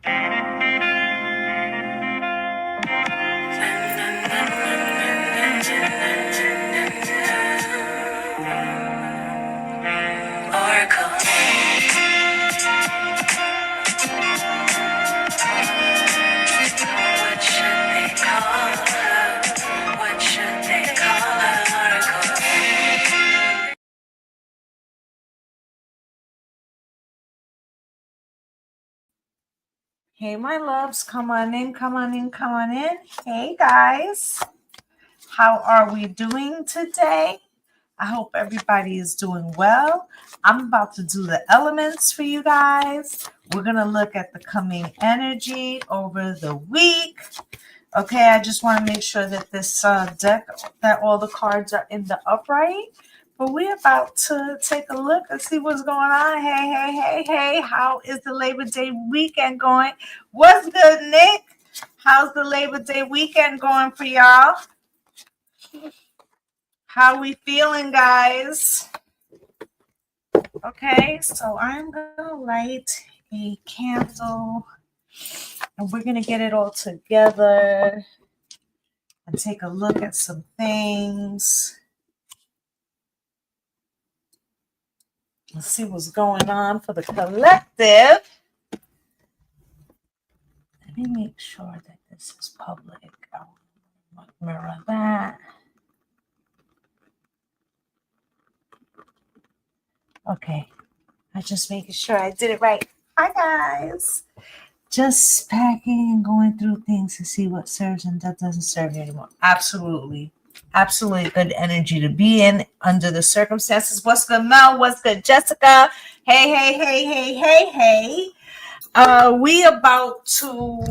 Oracle. What should they call her? What should they call her? Oracle. Hey, my loves, come on in, come on in, come on in. Hey, guys, how are we doing today? I hope everybody is doing well. I'm about to do the elements for you guys. We're going to look at the coming energy over the week. Okay, I just want to make sure that this deck, that all the cards are in the upright. But we're about to take a look and see what's going on. Hey, hey, hey, hey. How is the Labor Day weekend going? What's good, Nick? How's the Labor Day weekend going for y'all? How we feeling, guys? Okay, so I'm going to light a candle. And we're going to get it all together and take a look at some things. Let's see what's going on for the collective. Let me make sure that this is public. I'll mirror that. Okay. I'm just making sure I did it right. Hi, guys. Just packing and going through things to see what serves and that doesn't serve you anymore. Absolutely. Absolutely good energy to be in under the circumstances. What's good, Mel? What's good, Jessica? Hey, hey, hey, hey, hey, hey. We about to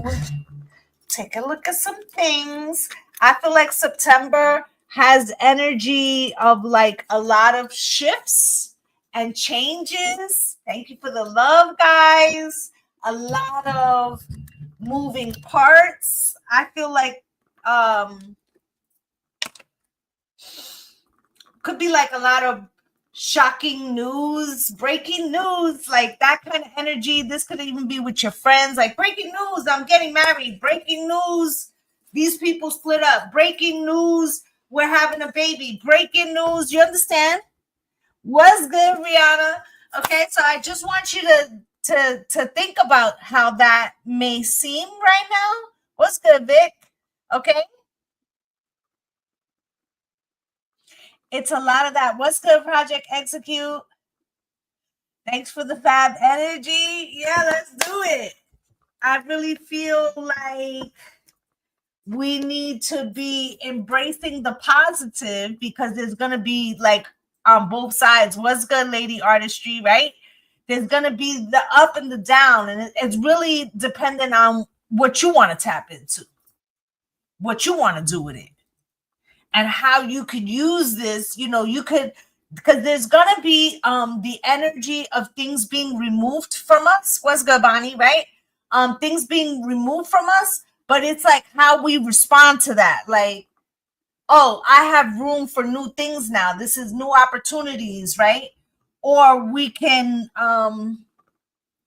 take a look at some things. I feel like September has energy of like a lot of shifts and changes. Thank you for the love, guys. A lot of moving parts. I feel like could be like a lot of shocking news, breaking news, like that kind of energy. This could even be with your friends, like breaking news, I'm getting married, breaking news, these people split up, breaking news, we're having a baby, breaking news. You understand? What's good, Rihanna? Okay, so I just want you to think about how that may seem right now. What's good, Vic? Okay, it's a lot of that. What's good, Project Execute? Thanks for the fab energy. Yeah, let's do it. I really feel like we need to be embracing the positive because there's going to be like on both sides. What's good, Lady Artistry, right? There's going to be the up and the down. And it's really dependent on what you want to tap into, what you want to do with it, and how you could use this. You know, you could, because there's gonna be the energy of things being removed from us. What's good, Bonnie, right? Things being removed from us, but it's like how we respond to that. Like, oh, I have room for new things now. This is new opportunities, right? Or we can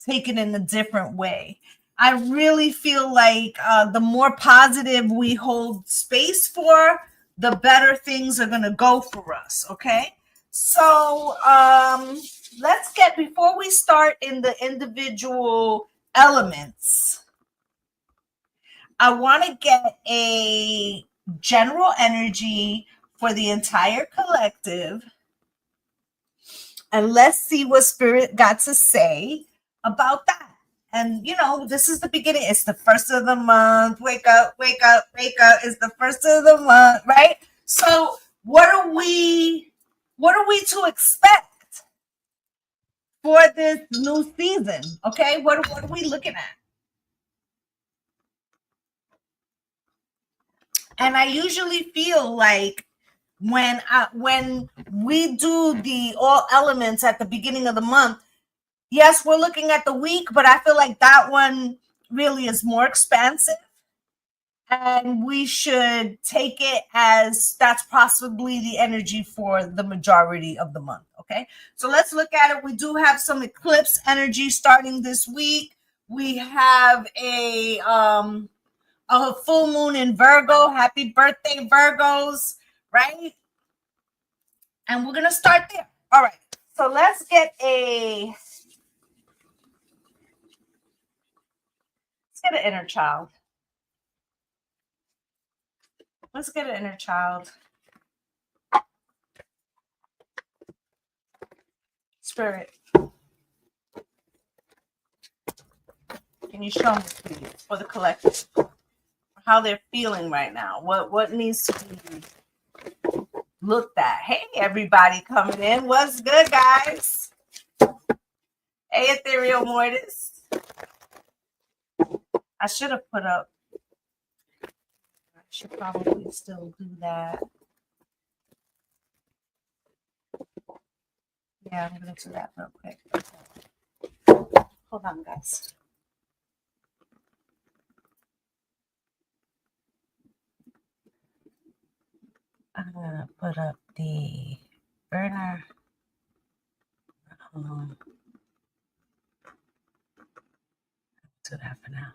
take it in a different way. I really feel like the more positive we hold space for, the better things are going to go for us. Okay. So let's get, before we start in the individual elements, I want to get a general energy for the entire collective. And let's see what Spirit got to say about that. And, you know, this is the beginning. It's the first of the month. Wake up, wake up, wake up. It's the first of the month, right? So what are we to expect for this new season? Okay, what are we looking at? And I usually feel like when we do the all elements at the beginning of the month, yes, we're looking at the week, but I feel like that one really is more expansive. And we should take it as that's possibly the energy for the majority of the month. Okay. So let's look at it. We do have some eclipse energy starting this week. We have a full moon in Virgo. Happy birthday, Virgos, right? And we're gonna start there. All right. So let's get an inner child. Let's get an inner child. Spirit. Can you show me, please, for the collective, how they're feeling right now? What needs to be looked at? Hey, everybody coming in. What's good, guys? Hey, Ethereal Mortis. I should have put up. I should probably still do that. Yeah, I'm going to do that real quick. Hold on, guys. I'm going to put up the burner. Hold on. Do that for now.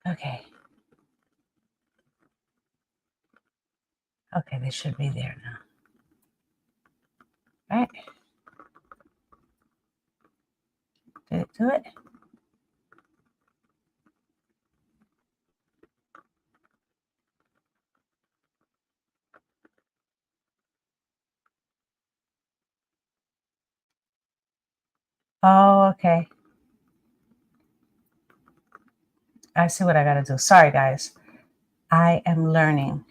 Okay. Okay, they should be there now. Right? Did it do it? Oh, okay. I see what I got to do. Sorry, guys. I am learning.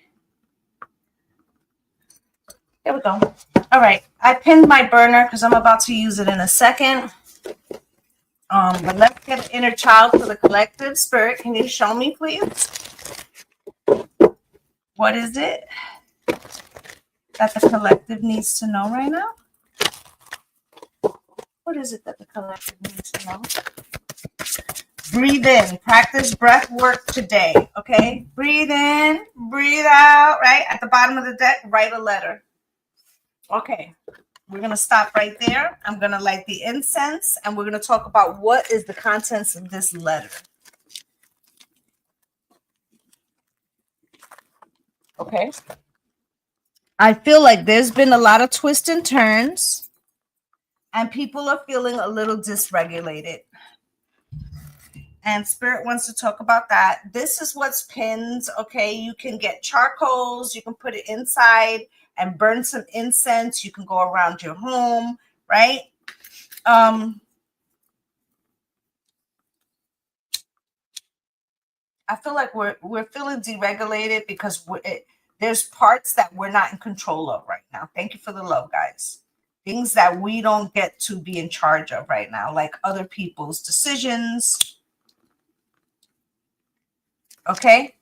Here we go. All right. I pinned my burner because I'm about to use it in a second. But let's get an inner child for the collective. Spirit, can you show me, please? What is it that the collective needs to know right now? What is it that the collective needs to know? Breathe in. Practice breath work today, okay? Breathe in, breathe out, right? At the bottom of the deck, write a letter. Okay, we're going to stop right there. I'm going to light the incense, and we're going to talk about what is the contents of this letter. Okay. I feel like there's been a lot of twists and turns, and people are feeling a little dysregulated. And Spirit wants to talk about that. This is what's pinned, okay? You can get charcoals. You can put it inside and burn some incense. You can go around your home, right? I feel like we're feeling deregulated because there's parts that we're not in control of right now. Thank you for the love, guys. Things that we don't get to be in charge of right now, like other people's decisions. Okay.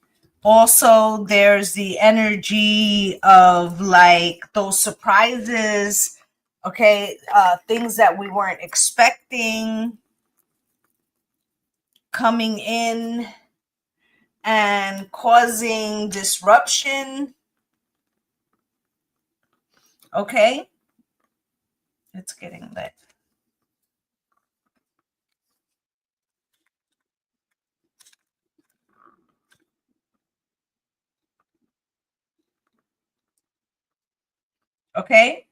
Also, there's the energy of like those surprises, okay, things that we weren't expecting coming in and causing disruption. Okay. It's getting lit. Okay.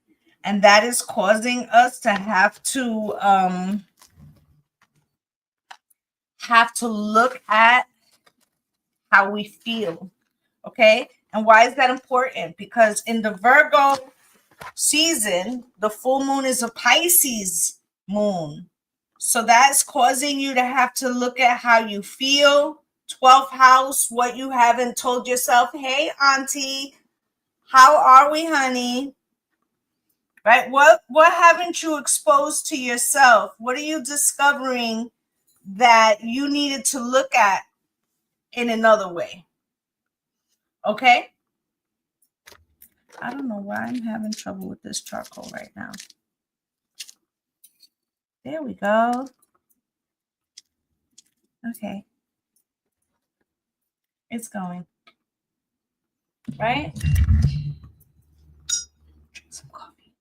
And that is causing us to have to look at how we feel. Okay. And why is that important? Because in the Virgo season, the full moon is a Pisces moon. So that's causing you to have to look at how you feel. 12th house, what you haven't told yourself. Hey, auntie, how are we, honey? Right? What haven't you exposed to yourself? What are you discovering that you needed to look at in another way? Okay. I don't know why I'm having trouble with this charcoal right now. There we go. Okay. It's going. Right? Drink some coffee.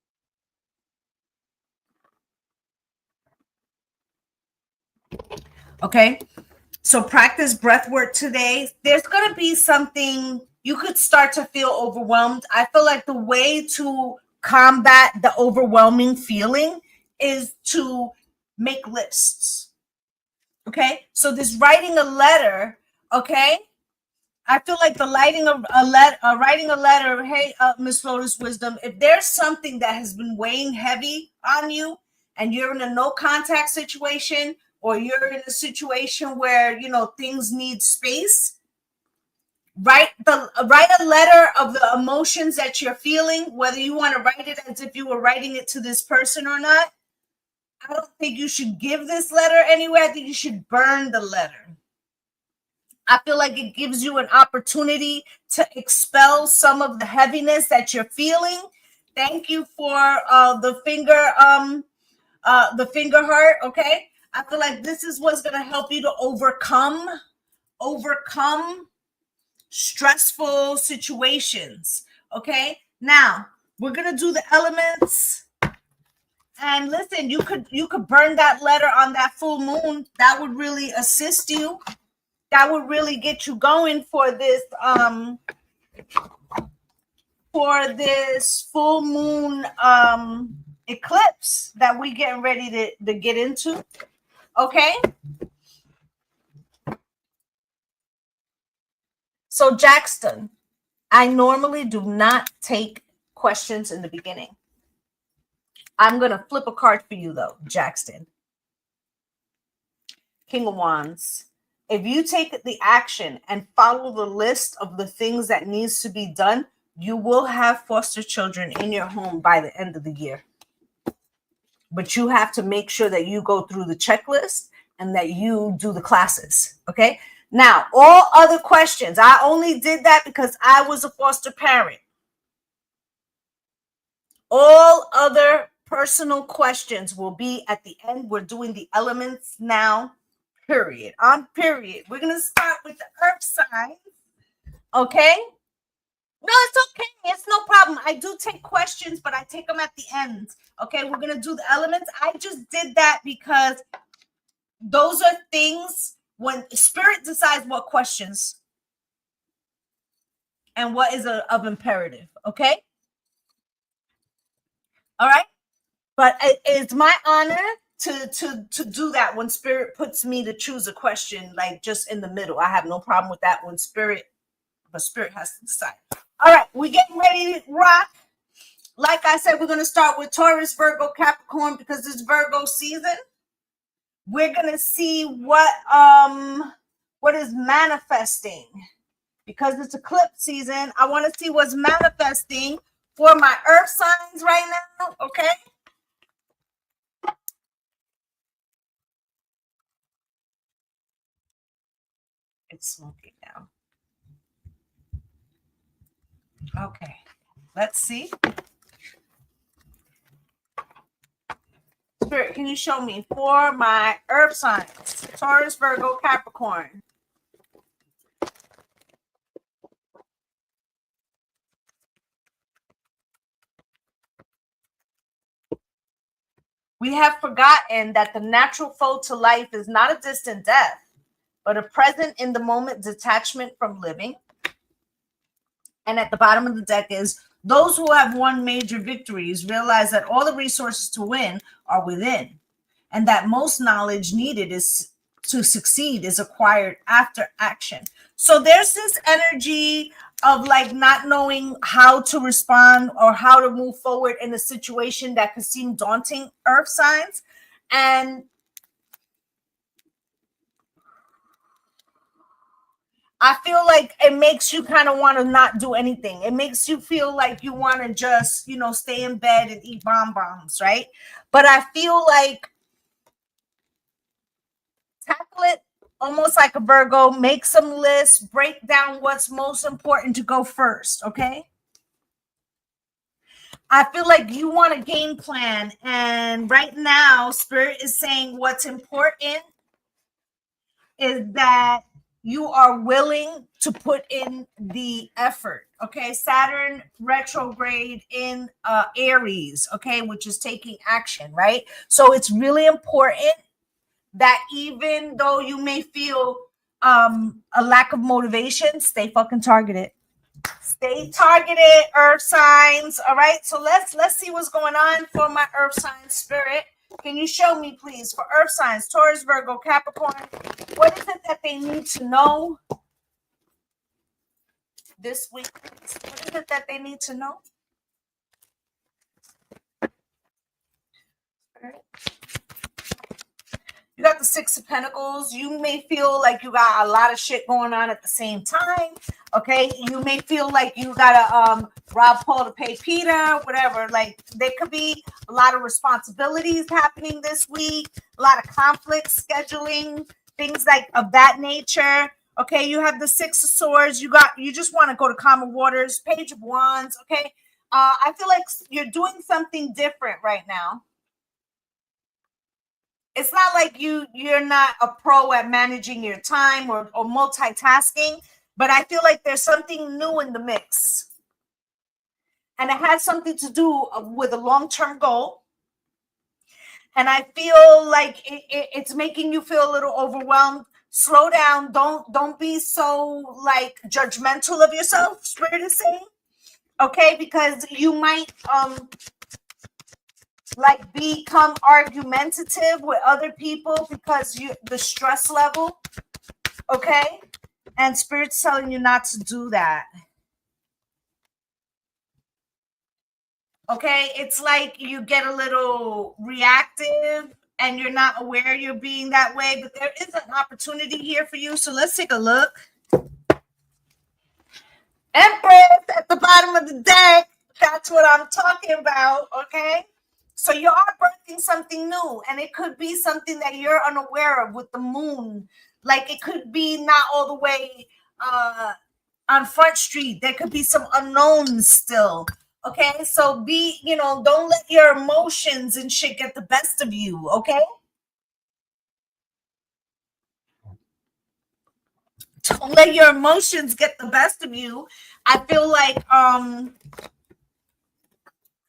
Okay. So practice breath work today. There's going to be something you could start to feel overwhelmed. I feel like the way to combat the overwhelming feeling is to make lists. Okay. So this writing a letter, okay. I feel like the writing a letter. Hey, Miss Lotus Wisdom, if there's something that has been weighing heavy on you, and you're in a no contact situation, or you're in a situation where things need space, write a letter of the emotions that you're feeling. Whether you want to write it as if you were writing it to this person or not, I don't think you should give this letter anywhere. I think you should burn the letter. I feel like it gives you an opportunity to expel some of the heaviness that you're feeling. Thank you for the finger heart. Okay. I feel like this is what's going to help you to overcome stressful situations. Okay. Now we're going to do the elements. And listen, you could burn that letter on that full moon. That would really assist you. That would really get you going for this full moon eclipse that we getting ready to get into. Okay. So Jackson, I normally do not take questions in the beginning. I'm gonna flip a card for you though, Jackson. King of Wands. If you take the action and follow the list of the things that needs to be done, you will have foster children in your home by the end of the year. But you have to make sure that you go through the checklist and that you do the classes. Okay. Now, all other questions, I only did that because I was a foster parent. All other personal questions will be at the end. We're doing the elements now. Period. On period. We're going to start with the earth signs. Okay. No, it's okay. It's no problem. I do take questions, but I take them at the end. Okay. We're going to do the elements. I just did that because those are things when spirit decides what questions and what is of imperative. Okay. All right. But it's my honor to do that when spirit puts me to choose a question, like just in the middle. I have no problem with that when spirit has to decide. All right, we getting ready to rock. Like I said, we're going to start with Taurus, Virgo, Capricorn, because it's Virgo season. We're going to see what is manifesting, because it's eclipse season. I want to see what's manifesting for my earth signs right now. Okay. It's smoking now. Okay, let's see. Spirit, can you show me for my earth signs? Taurus, Virgo, Capricorn. We have forgotten that the natural foe to life is not a distant death, but a present in the moment detachment from living. And at the bottom of the deck is those who have won major victories realize that all the resources to win are within, and that most knowledge needed to succeed is acquired after action. So there's this energy of like not knowing how to respond or how to move forward in a situation that could seem daunting, earth signs. And I feel like it makes you kind of want to not do anything. It makes you feel like you want to just, stay in bed and eat bonbons, right? But I feel like tackle it almost like a Virgo, make some lists, break down what's most important to go first, okay? I feel like you want a game plan, and right now, Spirit is saying what's important is that you are willing to put in the effort, okay? Saturn retrograde in Aries, okay, which is taking action, right? So it's really important that even though you may feel a lack of motivation, stay fucking targeted. Stay targeted, earth signs. All right, so let's see what's going on for my earth sign spirit. Can you show me, please, for earth signs, Taurus, Virgo, Capricorn, what is it that they need to know this week? What is it that they need to know? You got the Six of Pentacles. You may feel like you got a lot of shit going on at the same time. Okay, you may feel like you gotta rob Paul to pay Peter, whatever. Like there could be a lot of responsibilities happening this week, a lot of conflicts, scheduling, things like of that nature. Okay, you have the Six of Swords. You just want to go to calmer waters. Page of Wands. Okay, I feel like you're doing something different right now. It's not like you're not a pro at managing your time or multitasking, but I feel like there's something new in the mix. And it has something to do with a long-term goal. And I feel like it's making you feel a little overwhelmed. Slow down. Don't be so like judgmental of yourself, Spirit is saying. Okay, because you might like become argumentative with other people because the stress level, okay? And Spirit's telling you not to do that. Okay, it's like you get a little reactive and you're not aware you're being that way, but there is an opportunity here for you. So let's take a look. Empress at the bottom of the deck. That's what I'm talking about, okay? So you are birthing something new, and it could be something that you're unaware of with the moon. Like it could be not all the way on Front Street. There could be some unknowns still. Okay, so don't let your emotions and shit get the best of you. Okay, don't let your emotions get the best of you. I feel like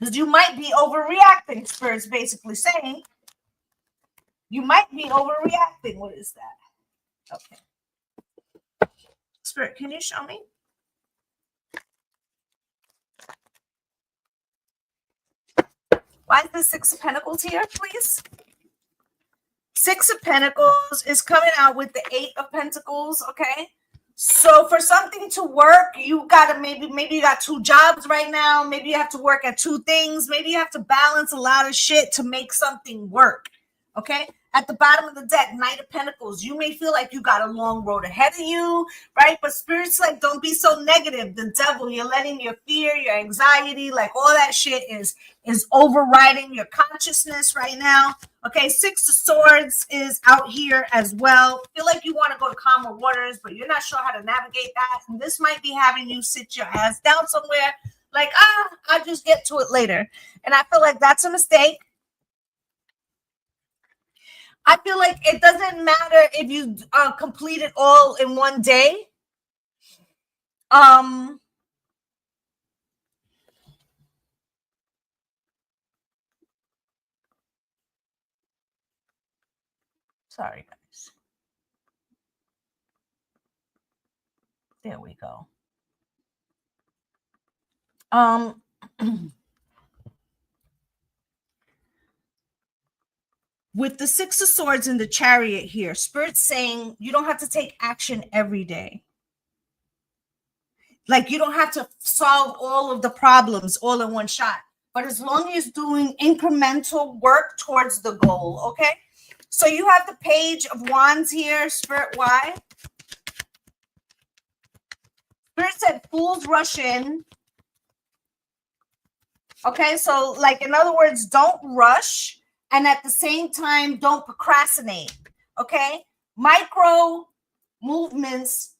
because you might be overreacting. Spirit's basically saying you might be overreacting. What is that? Okay. Spirit, can you show me? Why is the Six of Pentacles here, please? Six of Pentacles is coming out with the Eight of Pentacles, okay? So for something to work, you gotta maybe you got two jobs right now. Maybe you have to work at two things. Maybe you have to balance a lot of shit to make something work, okay? At the bottom of the deck, Knight of Pentacles. You may feel like you got a long road ahead of you, right? But Spirit's like, don't be so negative. The devil, you're letting your fear, your anxiety, like all that shit is overriding your consciousness right now. Okay, Six of Swords is out here as well. Feel like you want to go to calmer waters, but you're not sure how to navigate that. And this might be having you sit your ass down somewhere like, I'll just get to it later. And I feel like that's a mistake. I feel like it doesn't matter if you complete it all in one day. Sorry, guys. There we go. With the Six of Swords and the Chariot here, Spirit's saying you don't have to take action every day. Like you don't have to solve all of the problems all in one shot. But as long as you're doing incremental work towards the goal, okay? So you have the Page of Wands here, Spirit. Why? Spirit said fools rush in. Okay, so like in other words, don't rush. And at the same time, don't procrastinate. Okay, micro movements.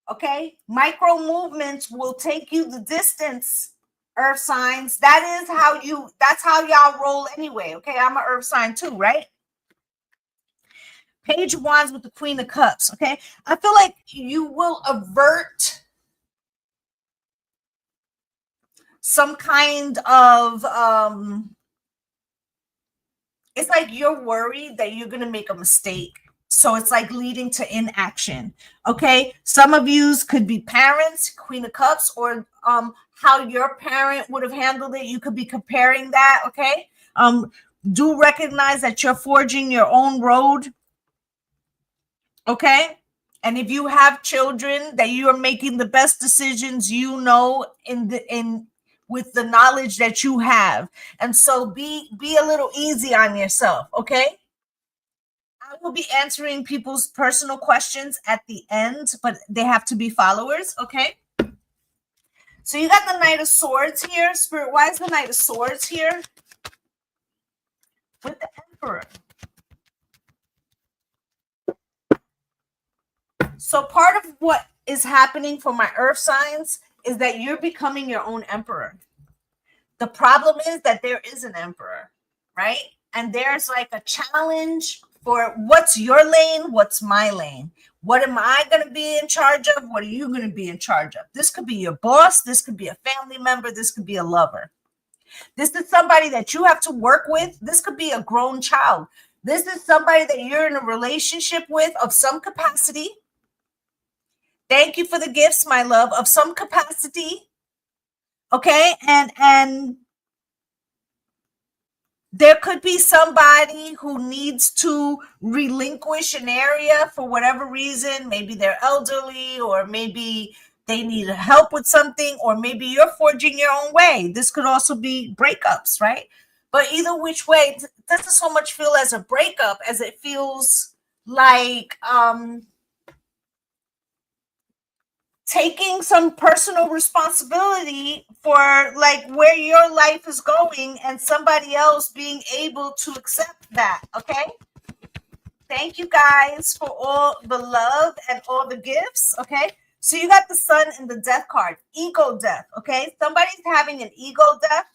Okay, micro movements will take you the distance. Earth signs. That's how y'all roll anyway. Okay, I'm an earth sign too, right? Page of Wands with the Queen of Cups. Okay, I feel like you will avert some kind of it's like you're worried that you're going to make a mistake. So it's like leading to inaction. Okay. Some of yous could be parents, Queen of Cups, or how your parent would have handled it. You could be comparing that. Okay. Do recognize that you're forging your own road. Okay. And if you have children, that you are making the best decisions you know in with the knowledge that you have. And so be a little easy on yourself, okay? I will be answering people's personal questions at the end, but they have to be followers, okay? So you got the Knight of Swords here. Spirit, why is the Knight of Swords here? With the Emperor. So part of what is happening for my earth signs is that you're becoming your own emperor. The problem is that there is an emperor, right? And there's like a challenge for what's your lane, what's my lane. What am I going to be in charge of? What are you going to be in charge of? This could be your boss. This could be a family member. This could be a lover. This is somebody that you have to work with. This could be a grown child. This is somebody that you're in a relationship with of some capacity. Thank you for the gifts, my love, of some capacity. Okay. And there could be somebody who needs to relinquish an area for whatever reason. Maybe they're elderly, or maybe they need help with something, or maybe you're forging your own way. This could also be breakups, right? But either which way, it doesn't so much feel as a breakup as it feels like taking some personal responsibility for like where your life is going, and somebody else being able to accept that. Okay. Thank you guys for all the love and all the gifts. Okay. So you got the Sun and the Death card, ego death. Okay. Somebody's having an ego death.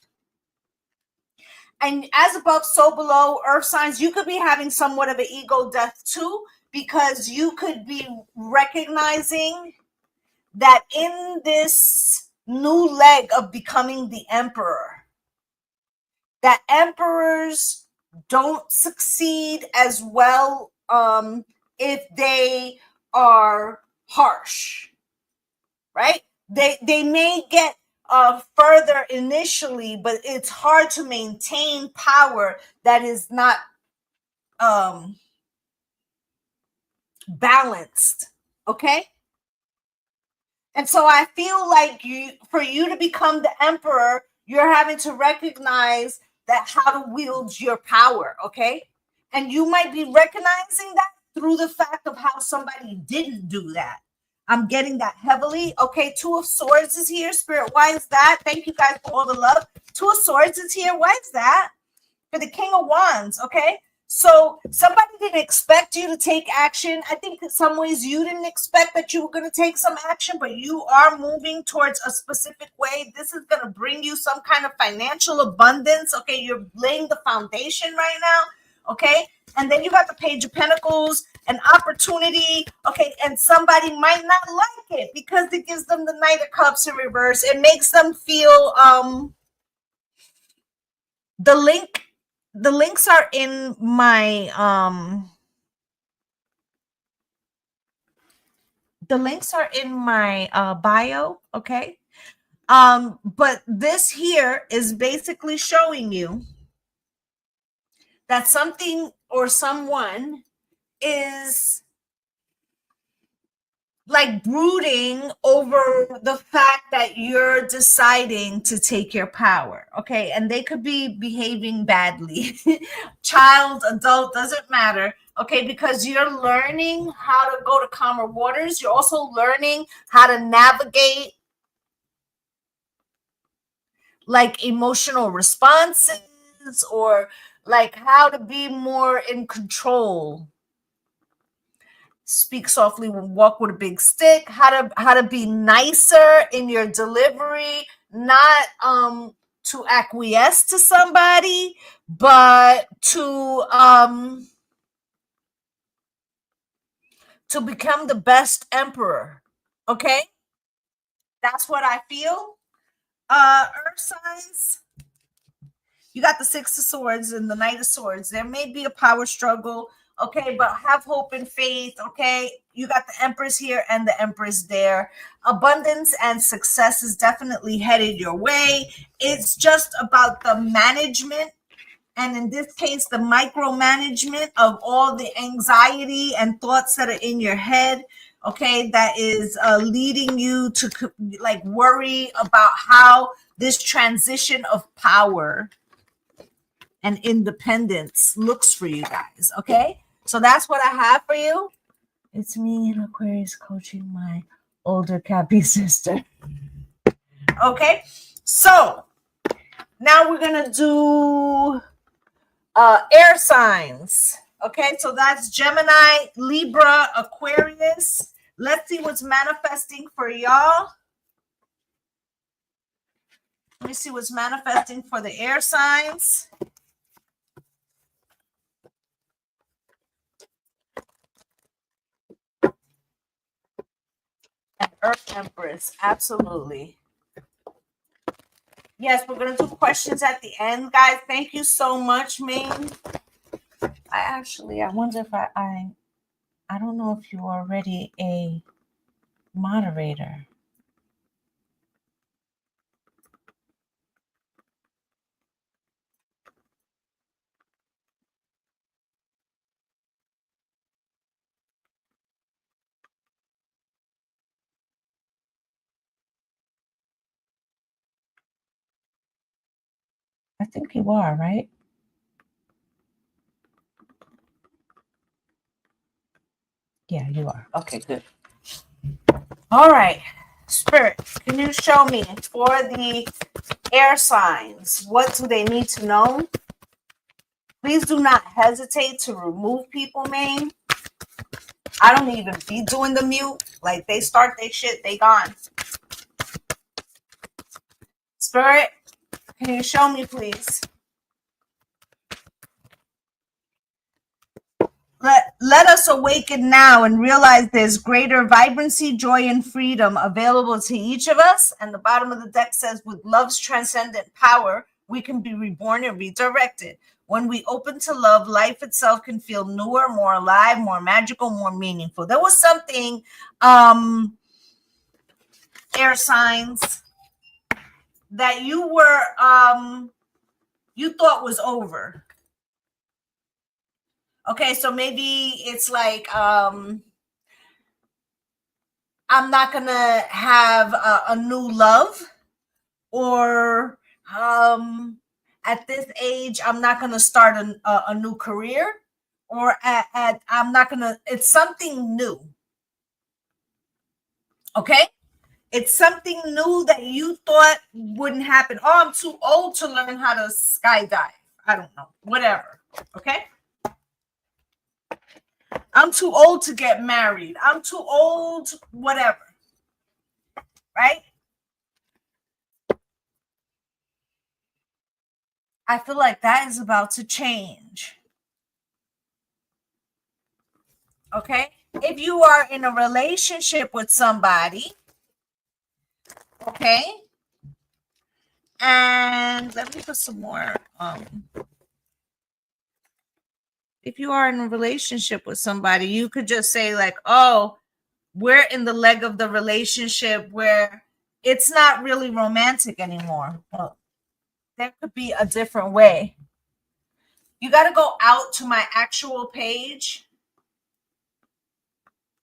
And as above, so below, earth signs, you could be having somewhat of an ego death too, because you could be recognizing that in this new leg of becoming the emperor, that emperors don't succeed as well if they are harsh, right? They may get further initially, but it's hard to maintain power that is not balanced, okay? And so I feel like for you to become the emperor, you're having to recognize that how to wield your power, okay? And you might be recognizing that through the fact of how somebody didn't do that. I'm getting that heavily. Okay, Two of Swords is here. Spirit, why is that? Thank you guys for all the love. Two of Swords is here. Why is that? For the King of Wands, okay? So somebody didn't expect you to take action. I think in some ways you didn't expect that you were going to take some action, but you are moving towards a specific way. This is going to bring you some kind of financial abundance. Okay, you're laying the foundation right now. Okay, and then you got the Page of Pentacles, an opportunity. Okay, and somebody might not like it because it gives them the Knight of Cups in reverse. It makes them feel the links are in my bio, okay? But this here is basically showing you that something or someone is like brooding over the fact that you're deciding to take your power, okay? And they could be behaving badly. Child, adult, doesn't matter, okay? Because you're learning how to go to calmer waters. You're also learning how to navigate like emotional responses, or like how to be more in control. Speak softly, walk with a big stick. How to be nicer in your delivery, not to acquiesce to somebody, but to become the best emperor. Okay, that's what I feel. Earth signs, You got the Six of Swords and the Knight of Swords. There may be a power struggle, okay, but have hope and faith, okay? You got the Empress here and the Empress there. Abundance and success is definitely headed your way. It's just about the management, and in this case, the micromanagement of all the anxiety and thoughts that are in your head, okay, that is leading you to like worry about how this transition of power and independence looks for you guys, okay? So that's what I have for you. It's me in Aquarius coaching my older Cappy sister. Okay, so now we're gonna do air signs. Okay, so that's Gemini, Libra, Aquarius. Let's see what's manifesting for y'all. Let me see what's manifesting for the air signs. And Earth Empress, absolutely. Yes, we're going to do questions at the end, guys. Thank you so much, Ming. I wonder if I don't know if you're already a moderator. I think you are, right? Yeah, you are. Okay, good. All right. Spirit, can you show me for the air signs, what do they need to know? Please do not hesitate to remove people, man. I don't even be doing the mute. Like, they start their shit, they gone. Spirit, can you show me, please? Let us awaken now and realize there's greater vibrancy, joy, and freedom available to each of us. And the bottom of the deck says, with love's transcendent power, we can be reborn and redirected. When we open to love, life itself can feel newer, more alive, more magical, more meaningful. There was something, air signs, that you were, you thought was over. Okay, so maybe it's like, I'm not gonna have a new love, or at this age, I'm not gonna start a new career, or I'm not gonna, it's something new. Okay, it's something new that you thought wouldn't happen. Oh, I'm too old to learn how to skydive. I don't know, whatever. Okay. I'm too old to get married. I'm too old, whatever. Right? I feel like that is about to change. Okay? If you are in a relationship with somebody, okay? And let me put some more. If you are in a relationship with somebody, you could just say like, oh, we're in the leg of the relationship where it's not really romantic anymore. Well, there could be a different way. You got to go out to my actual page,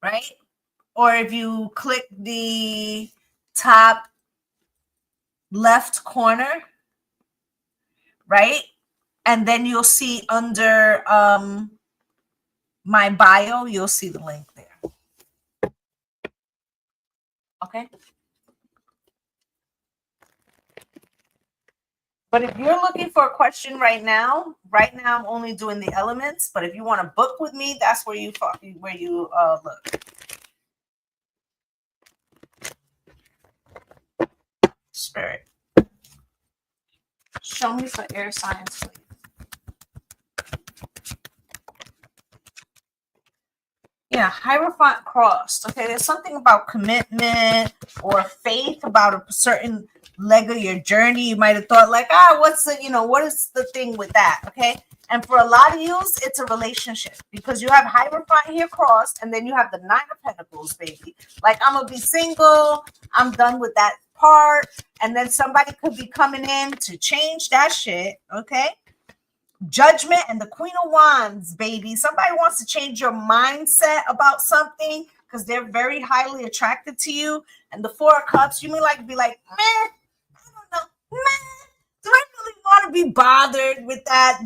right? Or if you click the top left corner, right? And then you'll see under my bio, you'll see the link there. Okay. But if you're looking for a question right now I'm only doing the elements. But if you want to book with me, that's where you look. Spirit, show me for air signs, please. Yeah, Hierophant crossed. Okay, there's something about commitment or faith about a certain leg of your journey. You might have thought like, what's the, what is the thing with that? Okay. And for a lot of you, it's a relationship because you have Hierophant here crossed, and then you have the Nine of Pentacles, baby. Like, I'm going to be single. I'm done with that part. And then somebody could be coming in to change that shit. Okay. Judgment and the Queen of Wands, baby. Somebody wants to change your mindset about something because they're very highly attracted to you. And the Four of Cups, you may like be like, man, I don't know, man, do I really want to be bothered with that?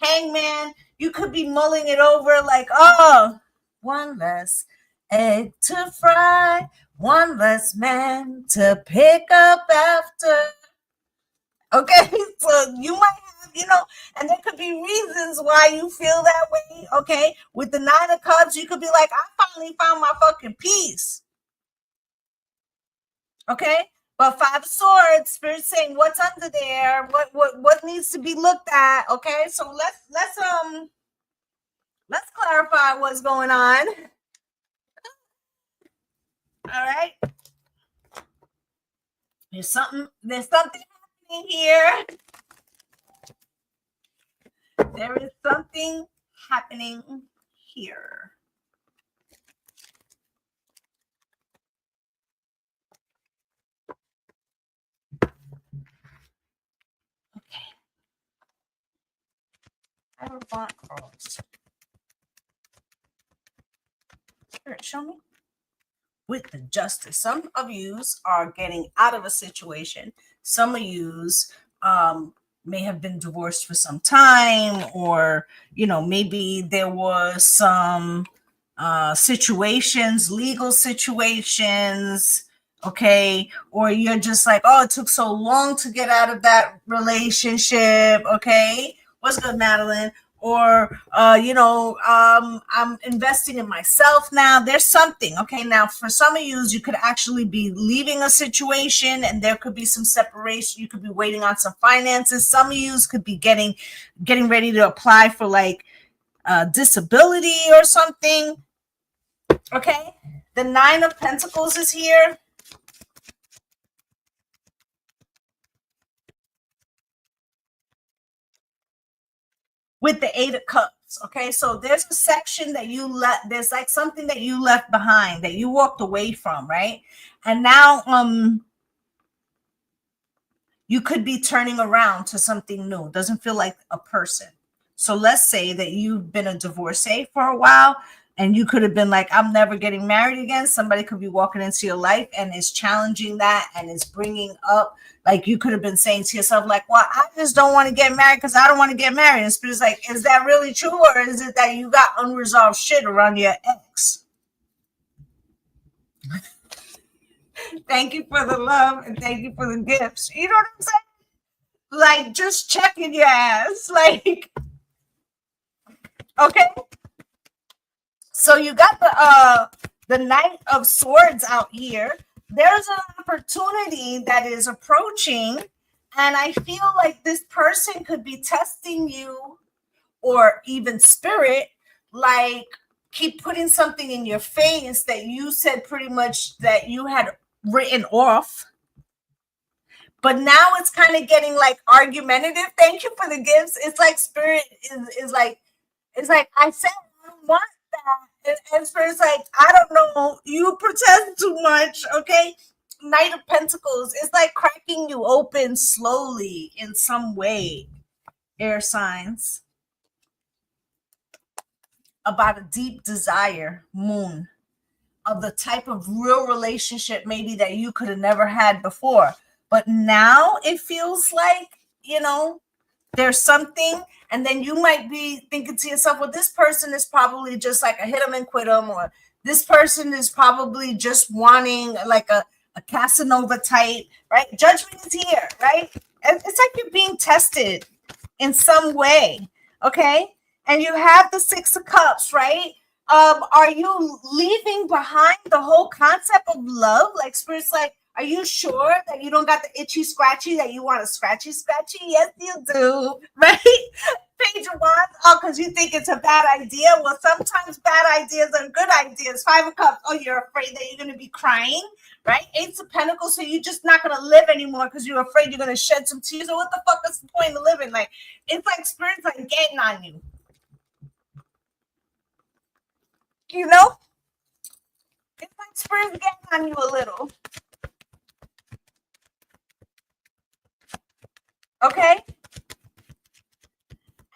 Hangman, you could be mulling it over like, oh, one less egg to fry, one less man to pick up after. Okay, so you might have, and there could be reasons why you feel that way. Okay, with the Nine of Cups, you could be like, I finally found my fucking peace. Okay, but Five of Swords, Spirit saying, what's under there? What needs to be looked at? Okay, so let's clarify what's going on. All right, there's something happening here. There is something happening here. Okay. I don't want cross. Spirit, show me. With the Justice, some of yous are getting out of a situation. Some of yous may have been divorced for some time, or maybe there was some situations, legal situations, okay, or you're just like, oh, it took so long to get out of that relationship. Okay, what's good, Madeline? Or I'm investing in myself now. There's something. Okay, now for some of you could actually be leaving a situation, and there could be some separation. You could be waiting on some finances. Some of you could be getting ready to apply for like disability or something. Okay, the Nine of Pentacles is here. With the Eight of Cups. Okay, so there's a section that there's like something that you left behind, that you walked away from, right? And now you could be turning around to something new. It doesn't feel like a person. So let's say that you've been a divorcee for a while, and you could have been like, I'm never getting married again. Somebody could be walking into your life and is challenging that and is bringing up, like, you could have been saying to yourself, like, well, I just don't want to get married because I don't want to get married. And Spirit's like, is that really true? Or is it that you got unresolved shit around your ex? Thank you for the love and thank you for the gifts. You know what I'm saying? Like, just checking your ass. Like, okay. So you got the Knight of Swords out here. There's an opportunity that is approaching, and I feel like this person could be testing you, or even Spirit, like keep putting something in your face that you said pretty much that you had written off. But now it's kind of getting like argumentative. Thank you for the gifts. It's like Spirit is like, it's like, I said I don't want that. And Spirit's like, I don't know, you pretend too much. Okay, Knight of Pentacles is like cracking you open slowly in some way, air signs, about a deep desire, Moon, of the type of real relationship maybe that you could have never had before. But now it feels like, there's something. And then you might be thinking to yourself, well, this person is probably just like a hit them and quit them, or this person is probably just wanting like a Casanova type, right? Judgment is here, right? It's like you're being tested in some way, okay? And you have the Six of Cups, right? Are you leaving behind the whole concept of love? Like Spirit's like, are you sure that you don't got the itchy scratchy that you want a scratchy scratchy? Yes, you do, right? Page of Wands, because you think it's a bad idea. Well, sometimes bad ideas are good ideas. Five of Cups, oh, you're afraid that you're going to be crying, right? Ace of Pentacles, so you're just not gonna live anymore because you're afraid you're gonna shed some tears. So what the fuck is the point of living? Like, it's like spirits like getting on you. You know? It's like spirits getting on you a little. Okay?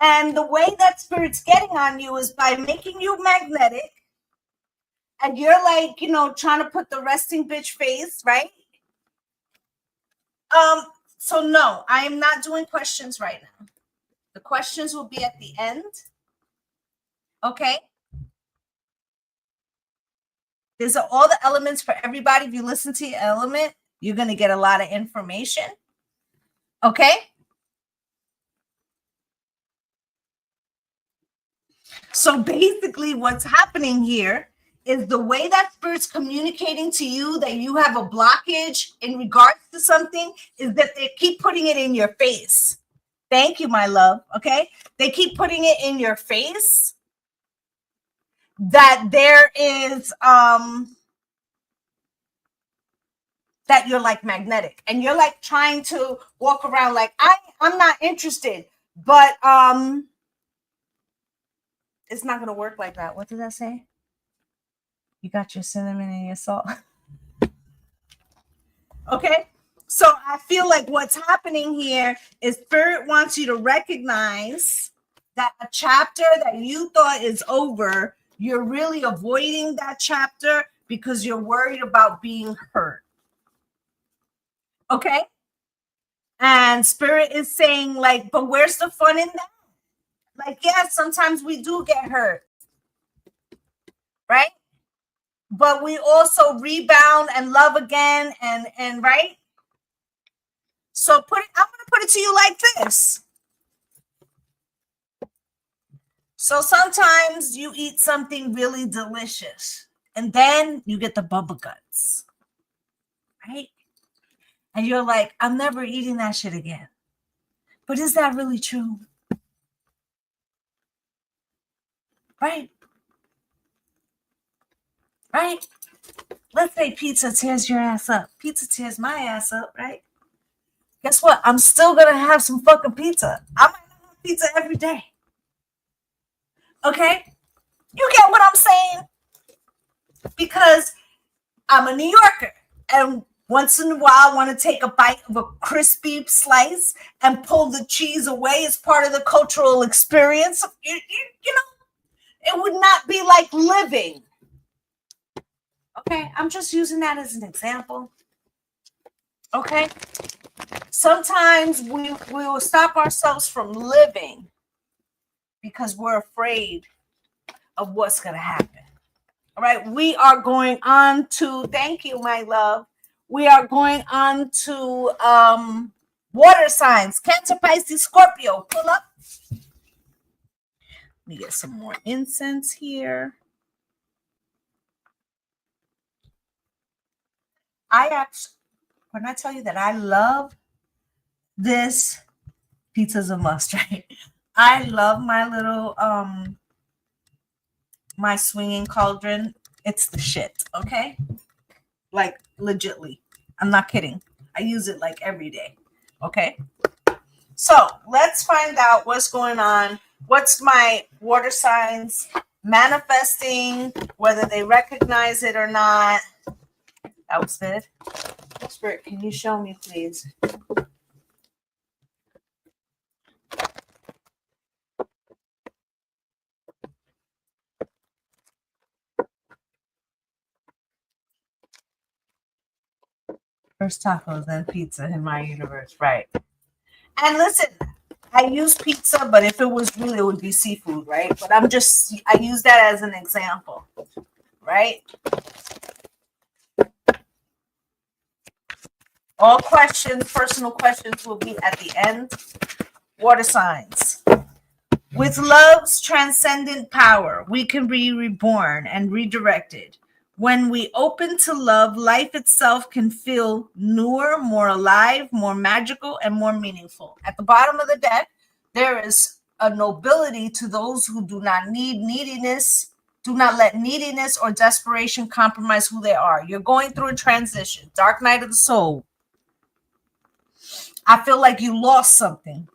And the way that spirit's getting on you is by making you magnetic. And you're like, you know, trying to put the resting bitch face, right? So no, I am not doing questions right now. The questions will be at the end. Okay? These are all the elements for everybody. If you listen to your element, you're going to get a lot of information. Okay? So basically what's happening here is the way that spirit's communicating to you that you have a blockage in regards to something is that they keep putting it in your face. Thank you, my love. Okay? They keep putting it in your face that there is that you're like magnetic and you're like trying to walk around like I'm not interested, but it's not gonna work like that. What did that say? You got your cinnamon and your salt. Okay, so I feel like what's happening here is spirit wants you to recognize that a chapter that you thought is over, you're really avoiding that chapter because you're worried about being hurt. Okay, and spirit is saying like, but where's the fun in that? Like, yeah, sometimes we do get hurt, right? But we also rebound and love again, and right. So I'm gonna put it to you like this. So sometimes you eat something really delicious, and then you get the bubble guts, right? And you're like, I'm never eating that shit again. But is that really true? Right? Right? Let's say pizza tears your ass up. Pizza tears my ass up, right? Guess what? I'm still going to have some fucking pizza. I might not have pizza every day. Okay? You get what I'm saying? Because I'm a New Yorker. And once in a while, I want to take a bite of a crispy slice and pull the cheese away as part of the cultural experience. You know, it would not be like living. Okay, I'm just using that as an example. Okay, sometimes we will stop ourselves from living because we're afraid of what's going to happen. All right, we are going on to, thank you, my love. We are going on to water signs. Cancer, Pisces, Scorpio. Pull up. Let me get some more incense here. When I tell you that I love this, pizza's a must, right? I love my little my swinging cauldron. It's the shit, okay? Like legitly. I'm not kidding. I use it like every day. Okay. So let's find out what's going on. What's my water signs manifesting, whether they recognize it or not. That was good. Spirit, can you show me, please? First tacos, then pizza in my universe, right? And listen, I use pizza, but if it was real, it would be seafood, right? But I use that as an example, right? All questions, personal questions will be at the end. Water signs. With love's transcendent power, we can be reborn and redirected. When we open to love, life itself can feel newer, more alive, more magical, and more meaningful. At the bottom of the deck, there is a nobility to those who do not need neediness, Do not let neediness or desperation compromise who they are. You're going through a transition. Dark night of the soul. I feel like you lost something.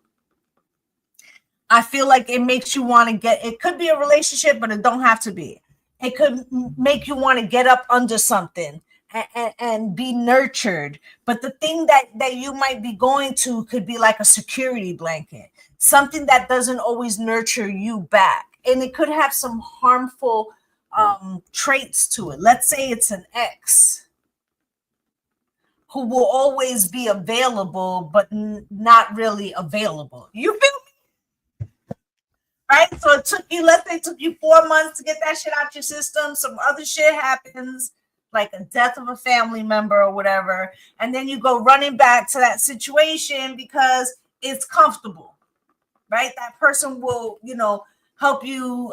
I feel like it makes you want to get, it could be a relationship, but it don't have to be. It could make you want to get up under something and be nurtured. But the thing that you might be going to could be like a security blanket, something that doesn't always nurture you back. And it could have some harmful traits to it. Let's say it's an ex who will always be available, but not really available. You feel me? Right? So it took you, let's say it took you 4 months to get that shit out your system. Some other shit happens, like a death of a family member or whatever. And then you go running back to that situation because it's comfortable, right? That person will, help you,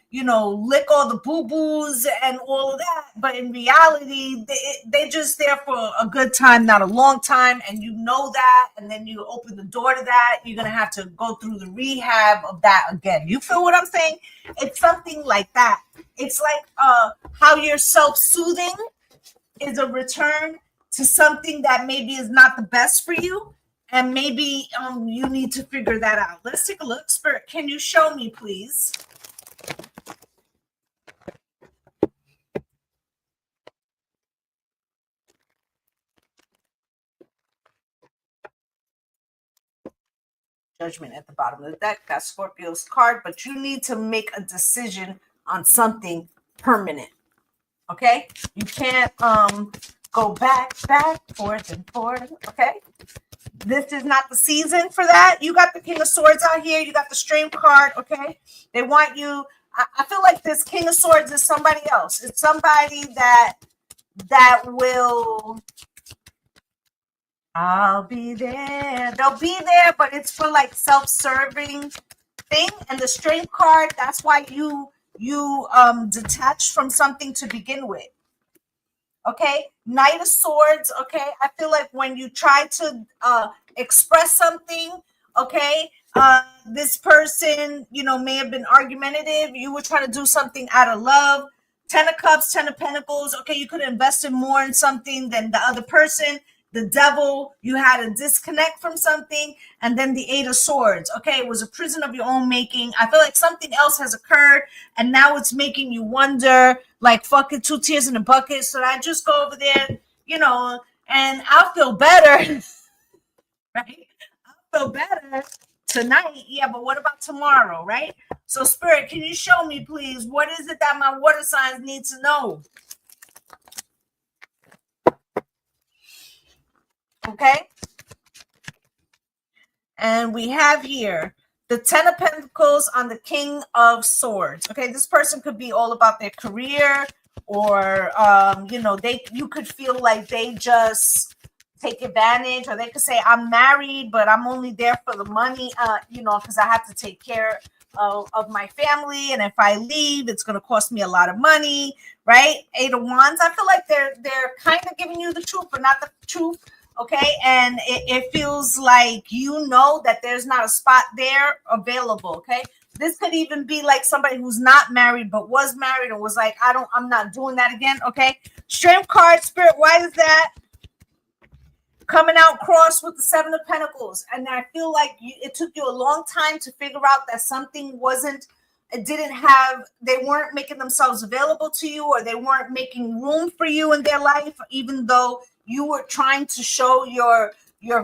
lick all the boo-boos and all of that. But in reality, they're just there for a good time, not a long time. And you know that. And then you open the door to that. You're going to have to go through the rehab of that again. You feel what I'm saying? It's something like that. It's like how you're self-soothing is a return to something that maybe is not the best for you. And maybe you need to figure that out. Let's take a look. Spirit, can you show me, please? Judgment at the bottom of the deck. Got Scorpio's card, but you need to make a decision on something permanent. Okay? You can't go back, forth, and forth. Okay? This is not the season for that. You got the King of Swords out here. You got the Strength card, okay? They want you. I feel like this King of Swords is somebody else. It's somebody that will, I'll be there. They'll be there, but it's for like self-serving thing. And the Strength card, that's why you detached from something to begin with. Okay, Knight of Swords. Okay, I feel like when you try to express something, okay, this person, may have been argumentative. You were trying to do something out of love. 10 of Cups, 10 of Pentacles. Okay, you could have invested more in something than the other person. The Devil, you had a disconnect from something. And then the 8 of Swords. Okay, it was a prison of your own making. I feel like something else has occurred, and now it's making you wonder, like, fuck it, 2 tears in a bucket. So I just go over there, and I'll feel better, right? I'll feel better tonight. Yeah, but what about tomorrow, right? So, Spirit, can you show me, please, what is it that my water signs need to know? Okay. And we have here the 10 of Pentacles on the King of Swords. Okay, this person could be all about their career, or you could feel like they just take advantage, or they could say, I'm married, but I'm only there for the money, because I have to take care of my family, and if I leave, it's going to cost me a lot of money, right? 8 of Wands. I feel like they're kind of giving you the truth, but not the truth. Okay, and it feels like that there's not a spot there available. Okay, this could even be like somebody who's not married but was married and was like, I'm not doing that again. Okay, Strength card, Spirit, why is that coming out cross with the 7 of Pentacles? And I feel like it took you a long time to figure out that something they weren't making themselves available to you, or they weren't making room for you in their life, even though you were trying to show your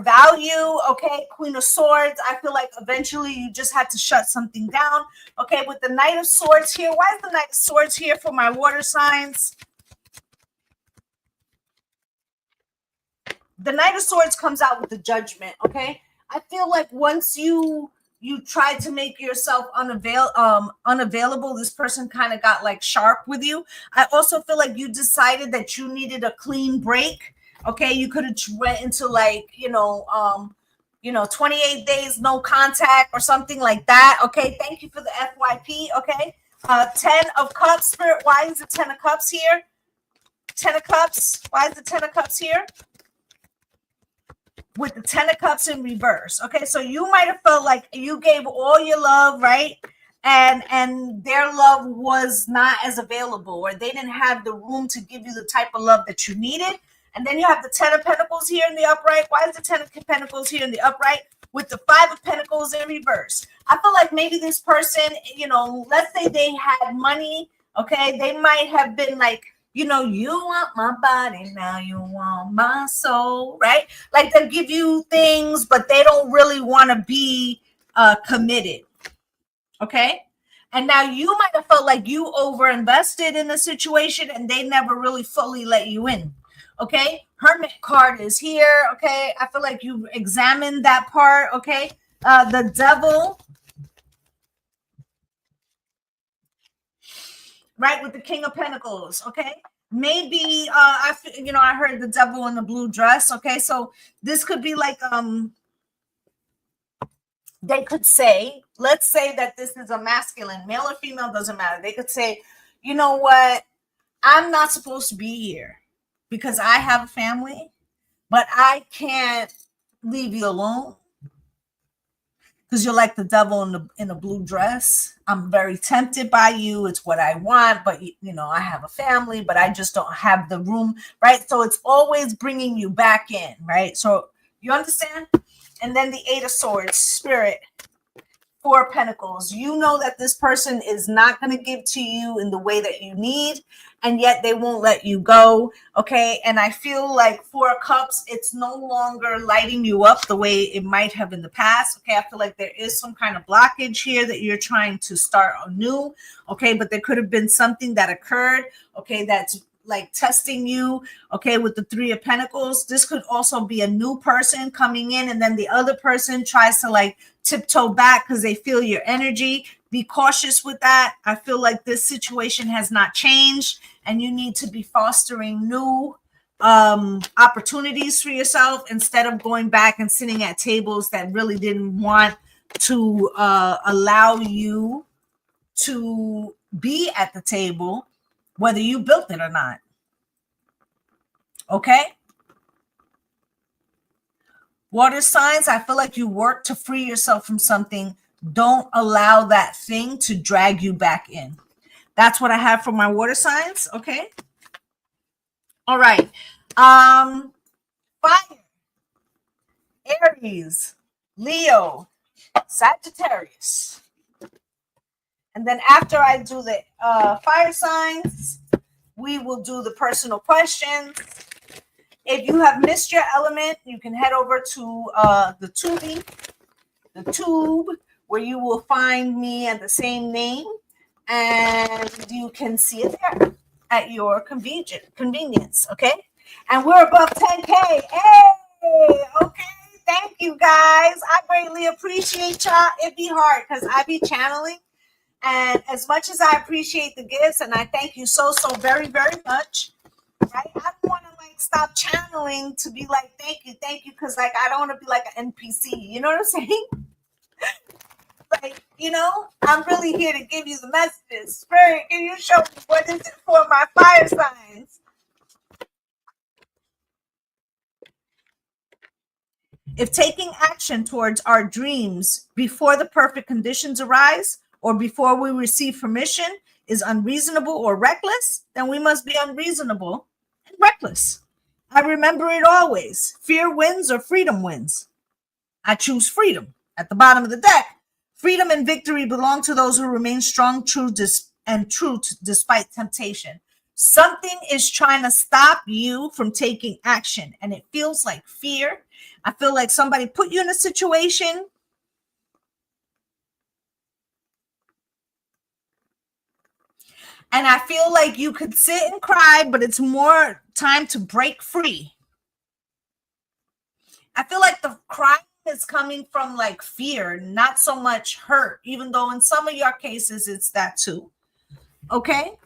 value. Okay, Queen of Swords. I feel like eventually you just had to shut something down. Okay, with the Knight of Swords here. Why is the Knight of Swords here for my water signs? The Knight of Swords comes out with the Judgment. Okay, I feel like once you tried to make yourself unavailable, this person kind of got like sharp with you. I also feel like you decided that you needed a clean break. Okay, you could have went into like 28 days no contact or something like that. Okay, thank you for the FYP. Okay, 10 of Cups, Spirit. Why is the 10 of Cups here? 10 of Cups. Why is the 10 of Cups here? With the 10 of Cups in reverse. Okay, so you might have felt like you gave all your love, right? and their love was not as available, or they didn't have the room to give you the type of love that you needed. And then you have the 10 of Pentacles here in the upright. Why is the 10 of Pentacles here in the upright with the 5 of Pentacles in reverse? I feel like maybe this person, you know, let's say they had money, okay? They might have been like, you know, you want my body, now you want my soul, right? Like they give you things, but they don't really want to be committed, okay? And now you might have felt like you overinvested in the situation and they never really fully let you in. Okay, Hermit card is here. Okay, I feel like you examined that part. Okay, the Devil, right, with the King of Pentacles. Okay, maybe I heard the Devil in the blue dress. Okay, so this could be like they could say, let's say that this is a masculine, male or female, doesn't matter. They could say, you know what, I'm not supposed to be here because I have a family, but I can't leave you alone because you're like the devil in the blue dress. I'm very tempted by you. It's what I want, but you know, I have a family, but I just don't have the room, right? So it's always bringing you back in, right? So you understand? And then the 8 of Swords, Spirit. 4 of Pentacles. You know that this person is not going to give to you in the way that you need, and yet they won't let you go. Okay. And I feel like 4 of Cups, it's no longer lighting you up the way it might have in the past. Okay. I feel like there is some kind of blockage here that you're trying to start anew. Okay. But there could have been something that occurred. Okay. That's like testing you. Okay. With the 3 of Pentacles, this could also be a new person coming in, and then the other person tries to like tiptoe back because they feel your energy. Be cautious with that. I feel like this situation has not changed, and you need to be fostering new opportunities for yourself instead of going back and sitting at tables that really didn't want to allow you to be at the table, whether you built it or not. Okay. Water signs, I feel like you work to free yourself from something. Don't allow that thing to drag you back in. That's what I have for my water signs. Okay. All right. Fire. Aries, Leo, Sagittarius. And then after I do the fire signs, we will do the personal questions. If you have missed your element, you can head over to the tube, where you will find me at the same name, and you can see it there at your convenience. Okay. And we're above 10K. Hey, okay. Thank you guys. I greatly appreciate y'all. It be hard because I be channeling. And as much as I appreciate the gifts, and I thank you so very, very much, right? I don't want to like stop channeling to be like, thank you, because like I don't want to be like an NPC. You know what I'm saying? Like, you know, I'm really here to give you the messages. Spirit, can you show me what is it for my fire signs? If taking action towards our dreams before the perfect conditions arise, or before we receive permission, is unreasonable or reckless, then we must be unreasonable and reckless. I remember it always. Fear wins or freedom wins. I choose freedom. At the bottom of the deck, freedom and victory belong to those who remain strong, true, despite temptation. Something is trying to stop you from taking action, and it feels like fear. I feel like somebody put you in a situation and I feel like you could sit and cry, but it's more time to break free. I feel like the crying is coming from like fear, not so much hurt, even though in some of your cases it's that too. Okay.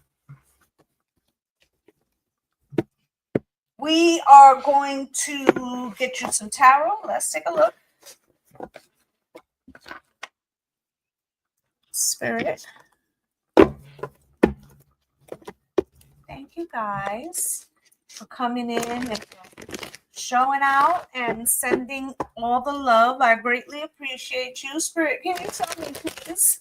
We are going to get you some tarot. Let's take a look. Spirit. Thank you guys for coming in and showing out and sending all the love. I greatly appreciate you. Spirit, can you tell me, please,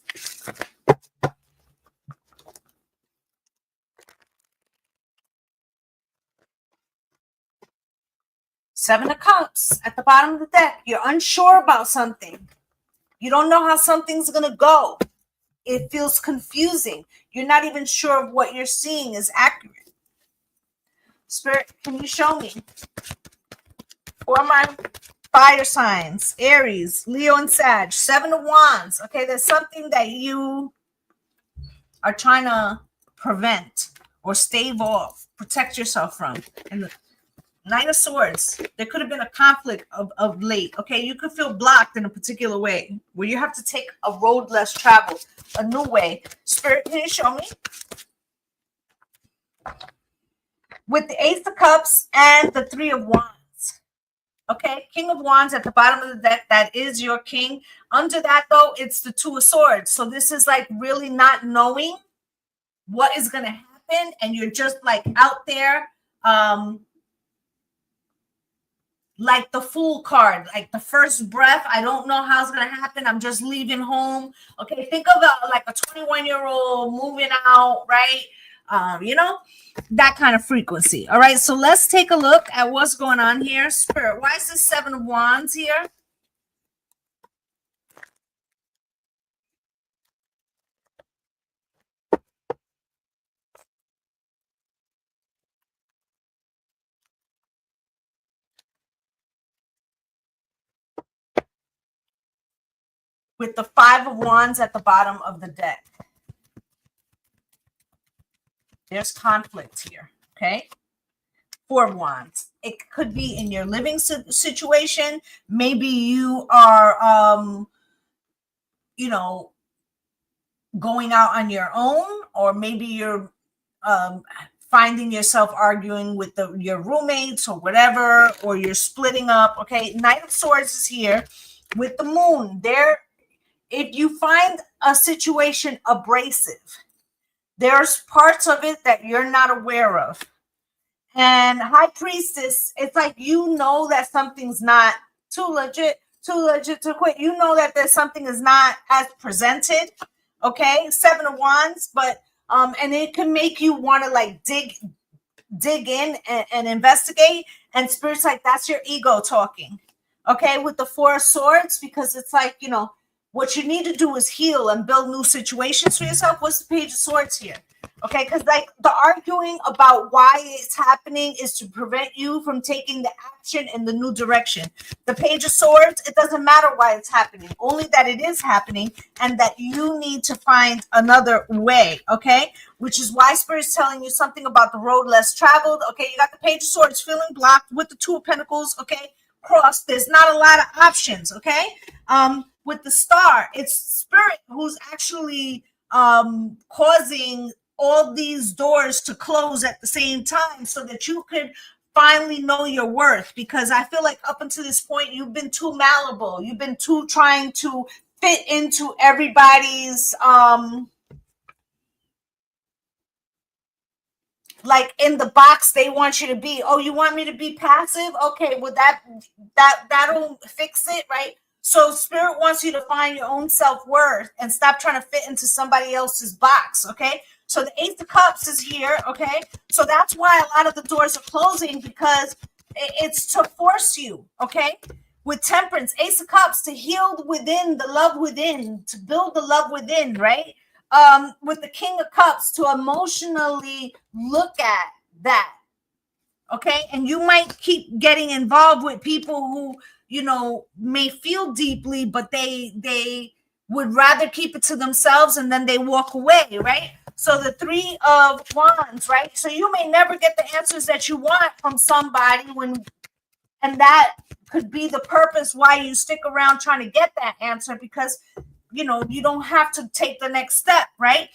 Seven of Cups at the bottom of the deck. You're unsure about something. You don't know how something's going to go. It feels confusing. You're not even sure if what you're seeing is accurate. Spirit, can you show me? For my fire signs, Aries, Leo, and Sag, Seven of Wands. Okay, there's something that you are trying to prevent or stave off, protect yourself from. And the Nine of Swords, there could have been a conflict of late. Okay, you could feel blocked in a particular way where you have to take a road less traveled, a new way. Spirit, can you show me? With the Ace of Cups and the Three of Wands. Okay, King of Wands at the bottom of the deck, that is your king. Under that, though, it's the Two of Swords. So this is like really not knowing what is going to happen, and you're just like out there, like the Fool card, like the first breath. I don't know how it's going to happen. I'm just leaving home. Okay, think of like a 21-year-old moving out, right? You know, that kind of frequency. All right, so let's take a look at what's going on here. Spirit, why is this Seven of Wands here? With the Five of Wands at the bottom of the deck. There's conflict here, okay? Four of Wands. It could be in your living situation. Maybe you are, you know, going out on your own, or maybe you're finding yourself arguing with your roommates or whatever, or you're splitting up, okay? Knight of Swords is here with the Moon. There, if you find a situation abrasive, there's parts of it that you're not aware of. And High Priestess, it's like you know that something's not too legit to quit. You know that there's something is not as presented. Okay, Seven of Wands, but and it can make you want to like dig in and investigate. And Spirit's like, that's your ego talking. Okay, with the Four of Swords, because it's like, you know, what you need to do is heal and build new situations for yourself. What's the Page of Swords here? Okay, because like the arguing about why it's happening is to prevent you from taking the action in the new direction. The Page of Swords, it doesn't matter why it's happening, only that it is happening and that you need to find another way, okay? Which is why Spirit's telling you something about the road less traveled. Okay, you got the Page of Swords feeling blocked with the Two of Pentacles, okay? Cross, there's not a lot of options, okay? With the Star, it's Spirit who's actually causing all these doors to close at the same time so that you could finally know your worth. Because I feel like up until this point, you've been too malleable. You've been too trying to fit into everybody's, like in the box they want you to be. Oh, you want me to be passive? Okay, well that'll fix it, right? So Spirit wants you to find your own self-worth and stop trying to fit into somebody else's box, okay? So the Ace of Cups is here, okay? So that's why a lot of the doors are closing, because it's to force you, okay? With Temperance, Ace of Cups, to heal within, the love within, to build the love within, right? With the King of Cups, to emotionally look at that, okay? And you might keep getting involved with people who, you know, may feel deeply, but they would rather keep it to themselves, and then they walk away, right? So the Three of Wands, right? So you may never get the answers that you want from somebody, and that could be the purpose why you stick around trying to get that answer, because, you know, you don't have to take the next step, right?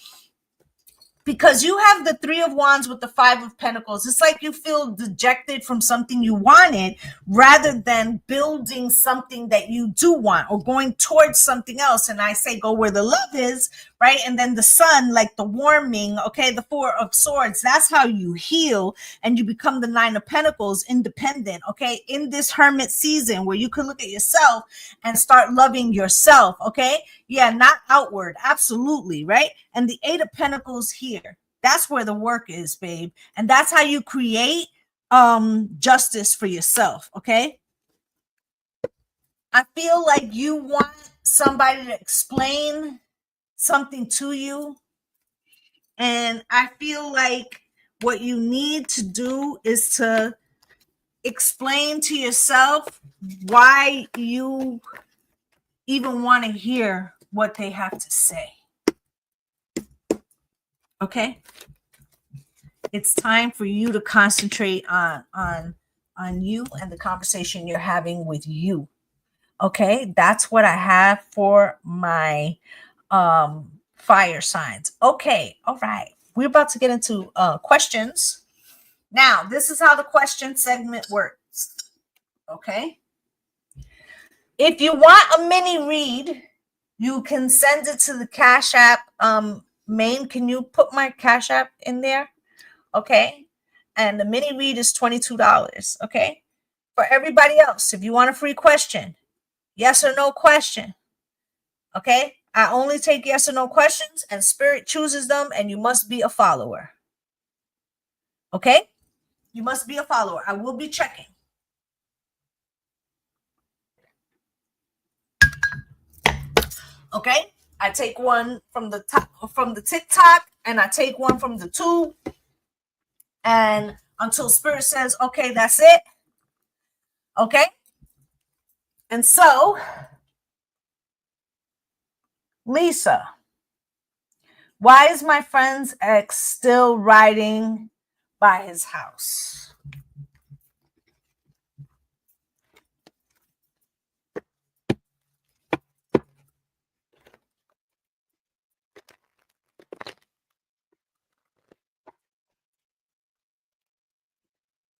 Because you have the Three of Wands with the Five of Pentacles. It's like you feel dejected from something you wanted rather than building something that you do want or going towards something else. And I say go where the love is, right? And then the Sun, like the warming, okay, the Four of Swords, that's how you heal and you become the Nine of Pentacles, independent, okay? In this hermit season where you can look at yourself and start loving yourself, okay? Yeah, not outward, absolutely, right? And the Eight of Pentacles here, that's where the work is, babe. And that's how you create justice for yourself. Okay, I feel like you want somebody to explain something to you, and I feel like what you need to do is to explain to yourself why you even want to hear what they have to say. Okay, it's time for you to concentrate on you and the conversation you're having with you. Okay, that's what I have for my fire signs. Okay, all right, we're about to get into questions now. This is how the question segment works. Okay, if you want a mini read, you can send it to the Cash App. Maine, can you put my Cash App in there? Okay, and the mini read is $22. Okay, for everybody else, if you want a free question, yes or no question. Okay, I only take yes or no questions, and Spirit chooses them, and you must be a follower. Okay, you must be a follower. I will be checking. Okay, I take one from the top from the TikTok, and I take one from the tube, and until Spirit says, okay, that's it. Okay, and so Lisa, why is my friend's ex still riding by his house?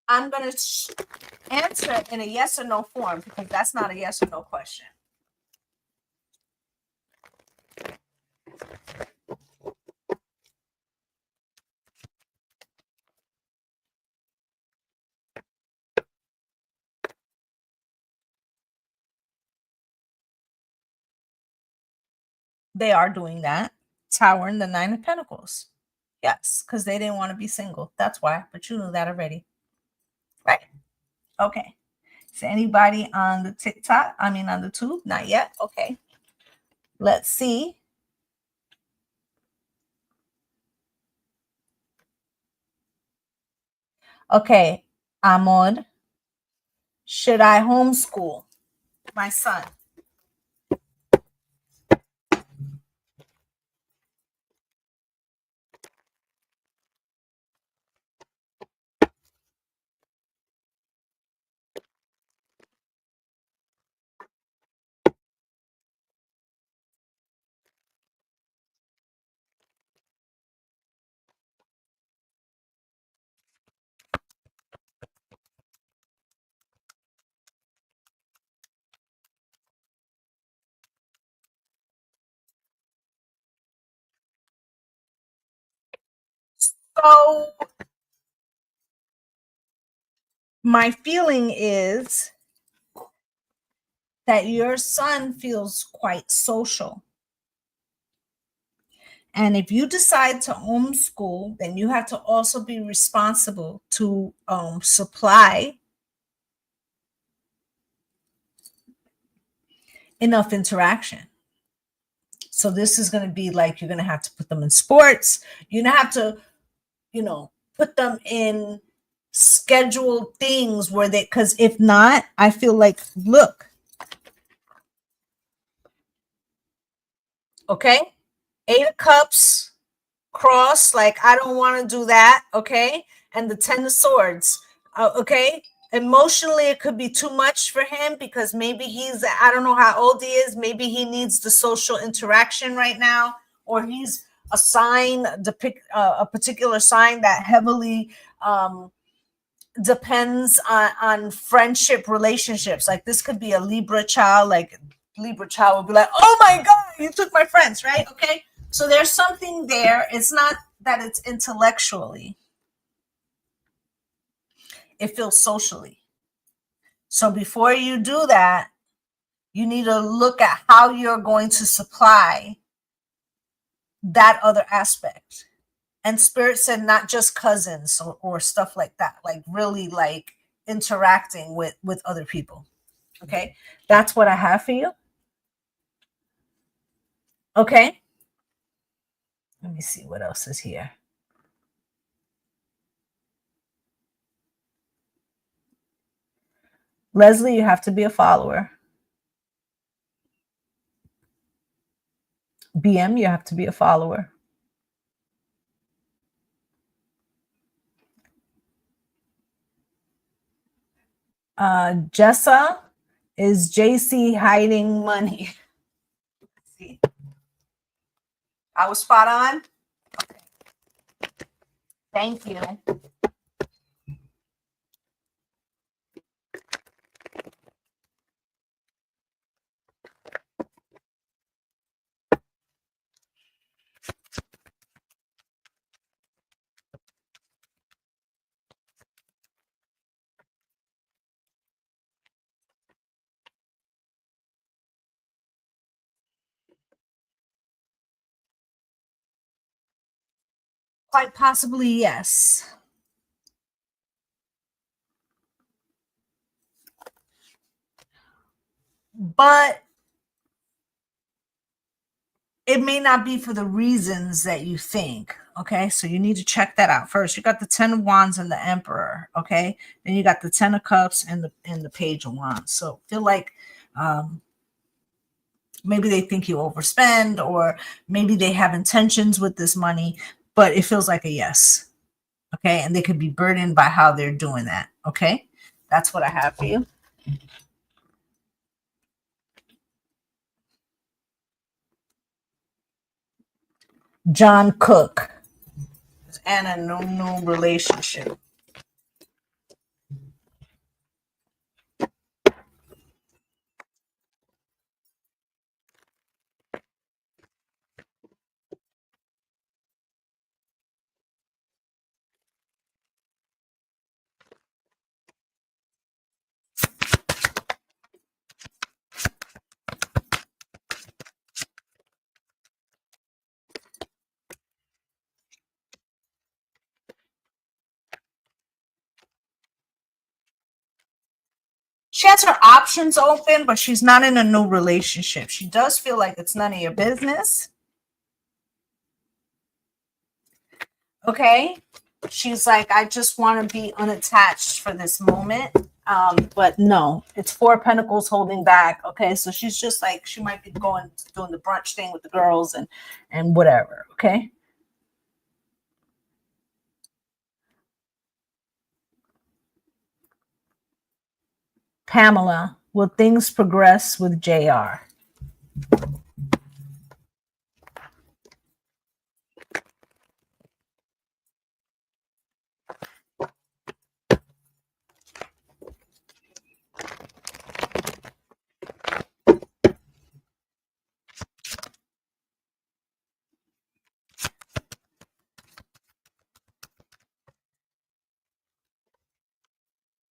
I'm going to answer it in a yes or no form, because that's not a yes or no question. They are doing that. Tower and the Nine of Pentacles. Yes, because they didn't want to be single. That's why. But you knew that already. Right. Okay. Is anybody on the TikTok? I mean, on the tube? Not yet. Okay. Let's see. Okay. Ahmad, should I homeschool my son? So my feeling is that your son feels quite social. And if you decide to homeschool, then you have to also be responsible to supply enough interaction. So this is going to be like, you're going to have to put them in sports. You're going to have to, put them in scheduled things where they, because if not, I feel like, look, okay, 8 of Cups, cross, like, I don't want to do that. Okay, and the 10 of Swords. Okay, emotionally it could be too much for him, because maybe I don't know how old he is, maybe he needs the social interaction right now, or he's a sign, a particular sign that heavily depends on friendship relationships. Like, this could be a Libra child. Like, Libra child will be like, oh my god, you took my friends, right? Okay, so there's something there. It's not that it's intellectually, it feels socially. So before you do that, you need to look at how you're going to supply that other aspect. And Spirit said not just cousins or stuff like that, like really like interacting with other people. Okay, that's what I have for you. Okay, let me see what else is here. Leslie, you have to be a follower. BM, you have to be a follower. Jessa, is JC hiding money? See, I was spot on. Okay. Thank you. Quite possibly, yes. But it may not be for the reasons that you think. Okay, so you need to check that out first. You got the 10 of Wands and the Emperor. Okay, then you got the 10 of Cups and the Page of Wands. So feel like maybe they think you overspend, or maybe they have intentions with this money, but it feels like a yes. Okay, and they could be burdened by how they're doing that. Okay, that's what I have for you. John Cook and a new relationship. She has her options open, but she's not in a new relationship. She does feel like it's none of your business. Okay, she's like, I just want to be unattached for this moment. But no, it's 4 of Pentacles holding back. Okay, so she's just like, she might be doing the brunch thing with the girls and whatever. Okay. Pamela, will things progress with JR?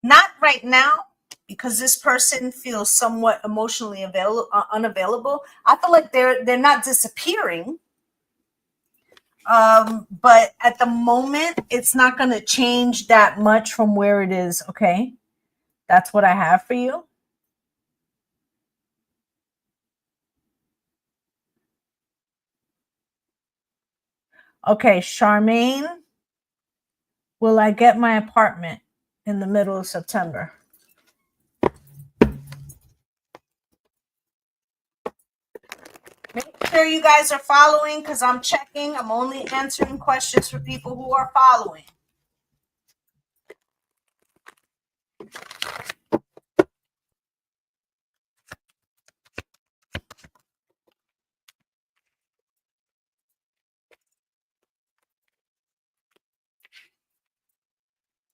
Not right now, because this person feels somewhat emotionally unavailable. I feel like they're not disappearing. But at the moment, it's not going to change that much from where it is. Okay, that's what I have for you. Okay, Charmaine, will I get my apartment in the middle of September? Make sure you guys are following, because I'm checking. I'm only answering questions for people who are following.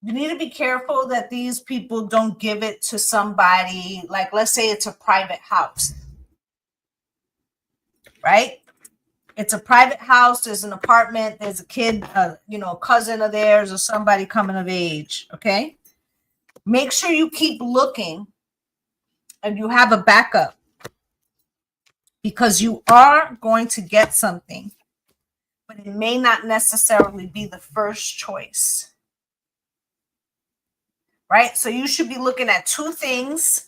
You need to be careful that these people don't give it to somebody, like, let's say it's a private house, right? It's a private house, there's an apartment, there's a kid, a cousin of theirs or somebody coming of age. Okay, make sure you keep looking and you have a backup, because you are going to get something but it may not necessarily be the first choice. Right? So you should be looking at two things,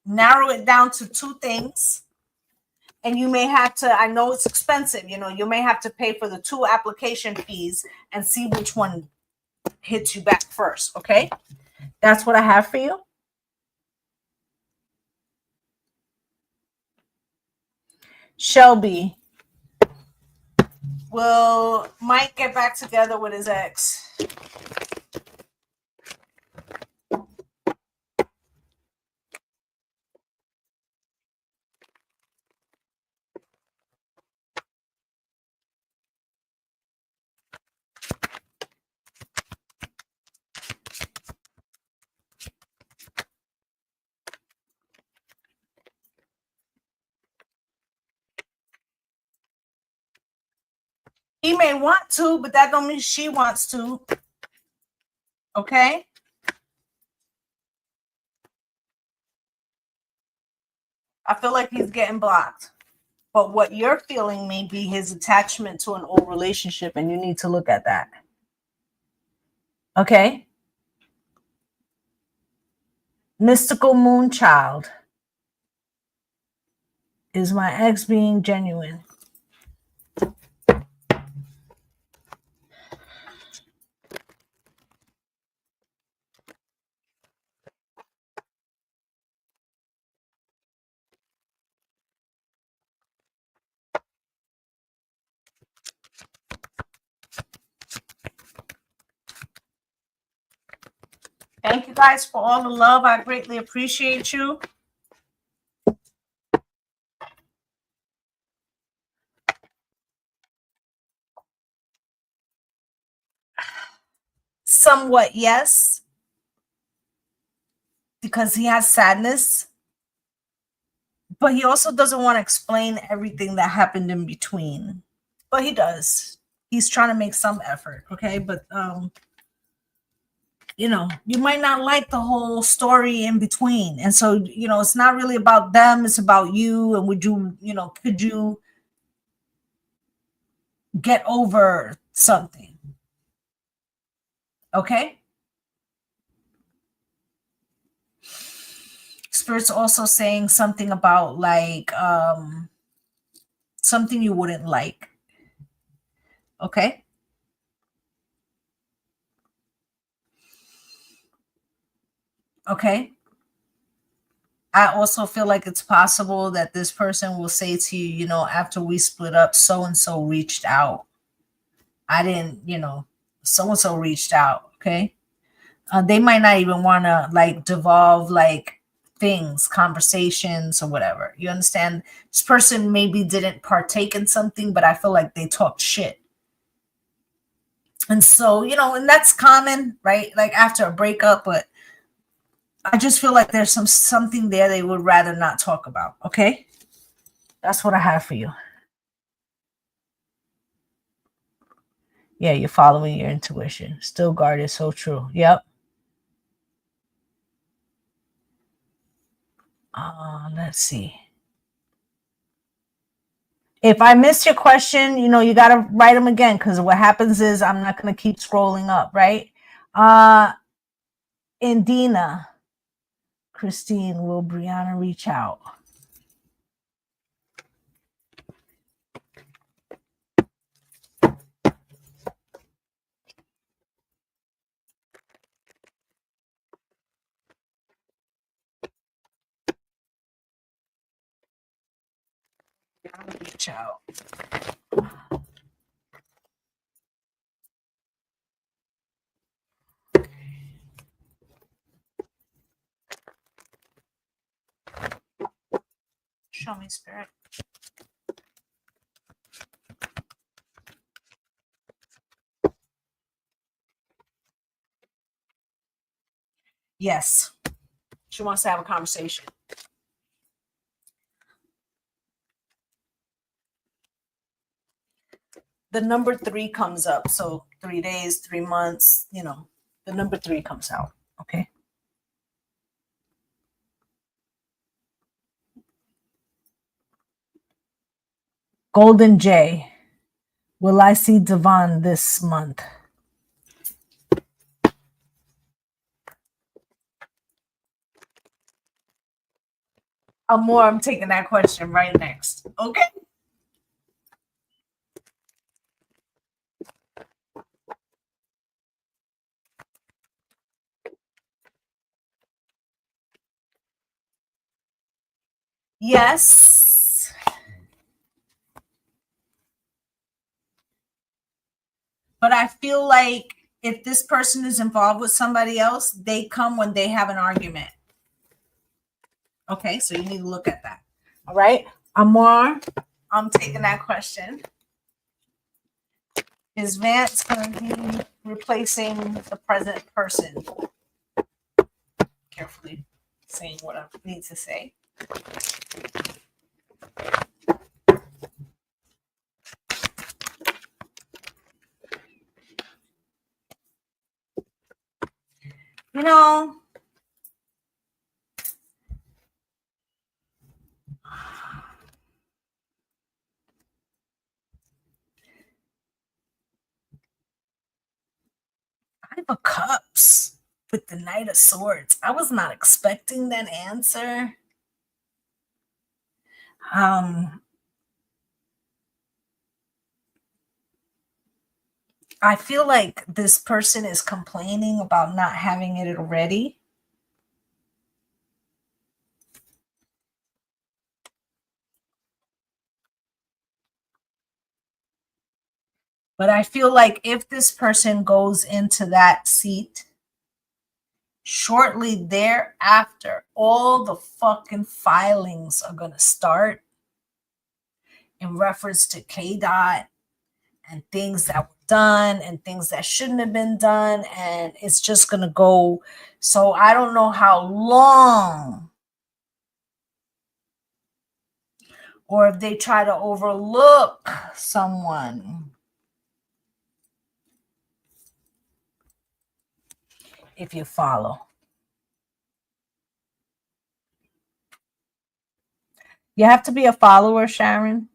narrow it down to two things. And you may have to, I know it's expensive, you may have to pay for the 2 application fees and see which one hits you back first. Okay? That's what I have for you. Shelby, will Mike get back together with his ex? He may want to, but that don't mean she wants to. Okay? I feel like he's getting blocked. But what you're feeling may be his attachment to an old relationship, and you need to look at that. Okay? Mystical Moonchild. Is my ex being genuine? Thank you guys for all the love. I greatly appreciate you. Somewhat, yes. Because he has sadness. But he also doesn't want to explain everything that happened in between. But he does. He's trying to make some effort, okay? But you might not like the whole story in between. And so, it's not really about them, it's about you. And could you get over something? Okay? Spirit's also saying something about like something you wouldn't like. Okay? Okay? I also feel like it's possible that this person will say to you, after we split up, so-and-so reached out. I didn't, so-and-so reached out. Okay. They might not even want to like devolve like things, conversations or whatever. You understand? This person maybe didn't partake in something, but I feel like they talked shit. And so, and that's common, right? Like after a breakup, but I just feel like there's something there they would rather not talk about. Okay. That's what I have for you. Yeah, you're following your intuition. Still guard is so true. Yep. Let's see. If I missed your question, you got to write them again because what happens is I'm not going to keep scrolling up, right? Indina, Christine, will Brianna reach out? Reach out. Show me, Spirit. Yes. She wants to have a conversation. The number 3 comes up. So 3 days, 3 months, the number 3 comes out. Okay. Golden J. Will I see Devon this month? I'm taking that question right next. Okay. Yes. But I feel like if this person is involved with somebody else, they come when they have an argument. Okay, so you need to look at that. All right. Amar, I'm taking that question. Is Vance going to be replacing the present person? Carefully saying what I need to say. You know, Five of Cups with the Knight of Swords. I was not expecting that answer. I feel like this person is complaining about not having it already. But I feel like if this person goes into that seat, shortly thereafter, all the fucking filings are going to start in reference to KDOT and things that were done and things that shouldn't have been done. And it's just going to go. So I don't know how long, or if they try to overlook someone. If you follow. You have to be a follower, Sharon.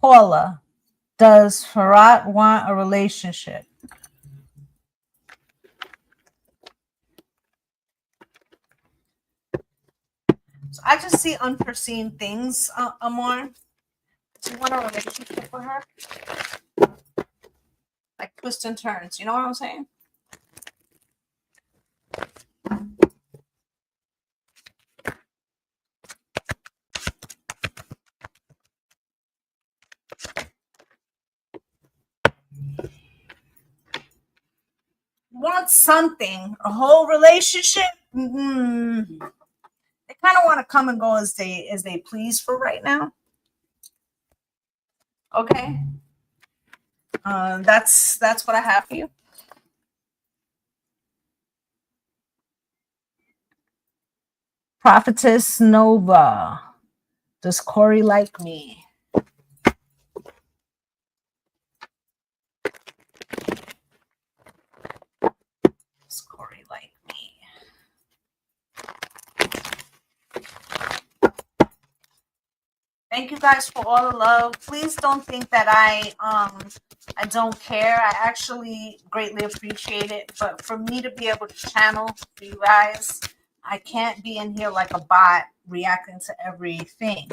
Paula, does Farad want a relationship? So I just see unforeseen things, Amor. Do you want a relationship with her? Like twists and turns. You know what I'm saying? Want something, a whole relationship. Mm-hmm. They kind of want to come and go as they please for right now. Okay, that's what I have for you. Prophetess Nova, does Corey like me? Does Corey like me? Thank you guys for all the love. Please don't think that I don't care. I actually greatly appreciate it. But for me to be able to channel for you guys, I can't be in here like a bot reacting to everything.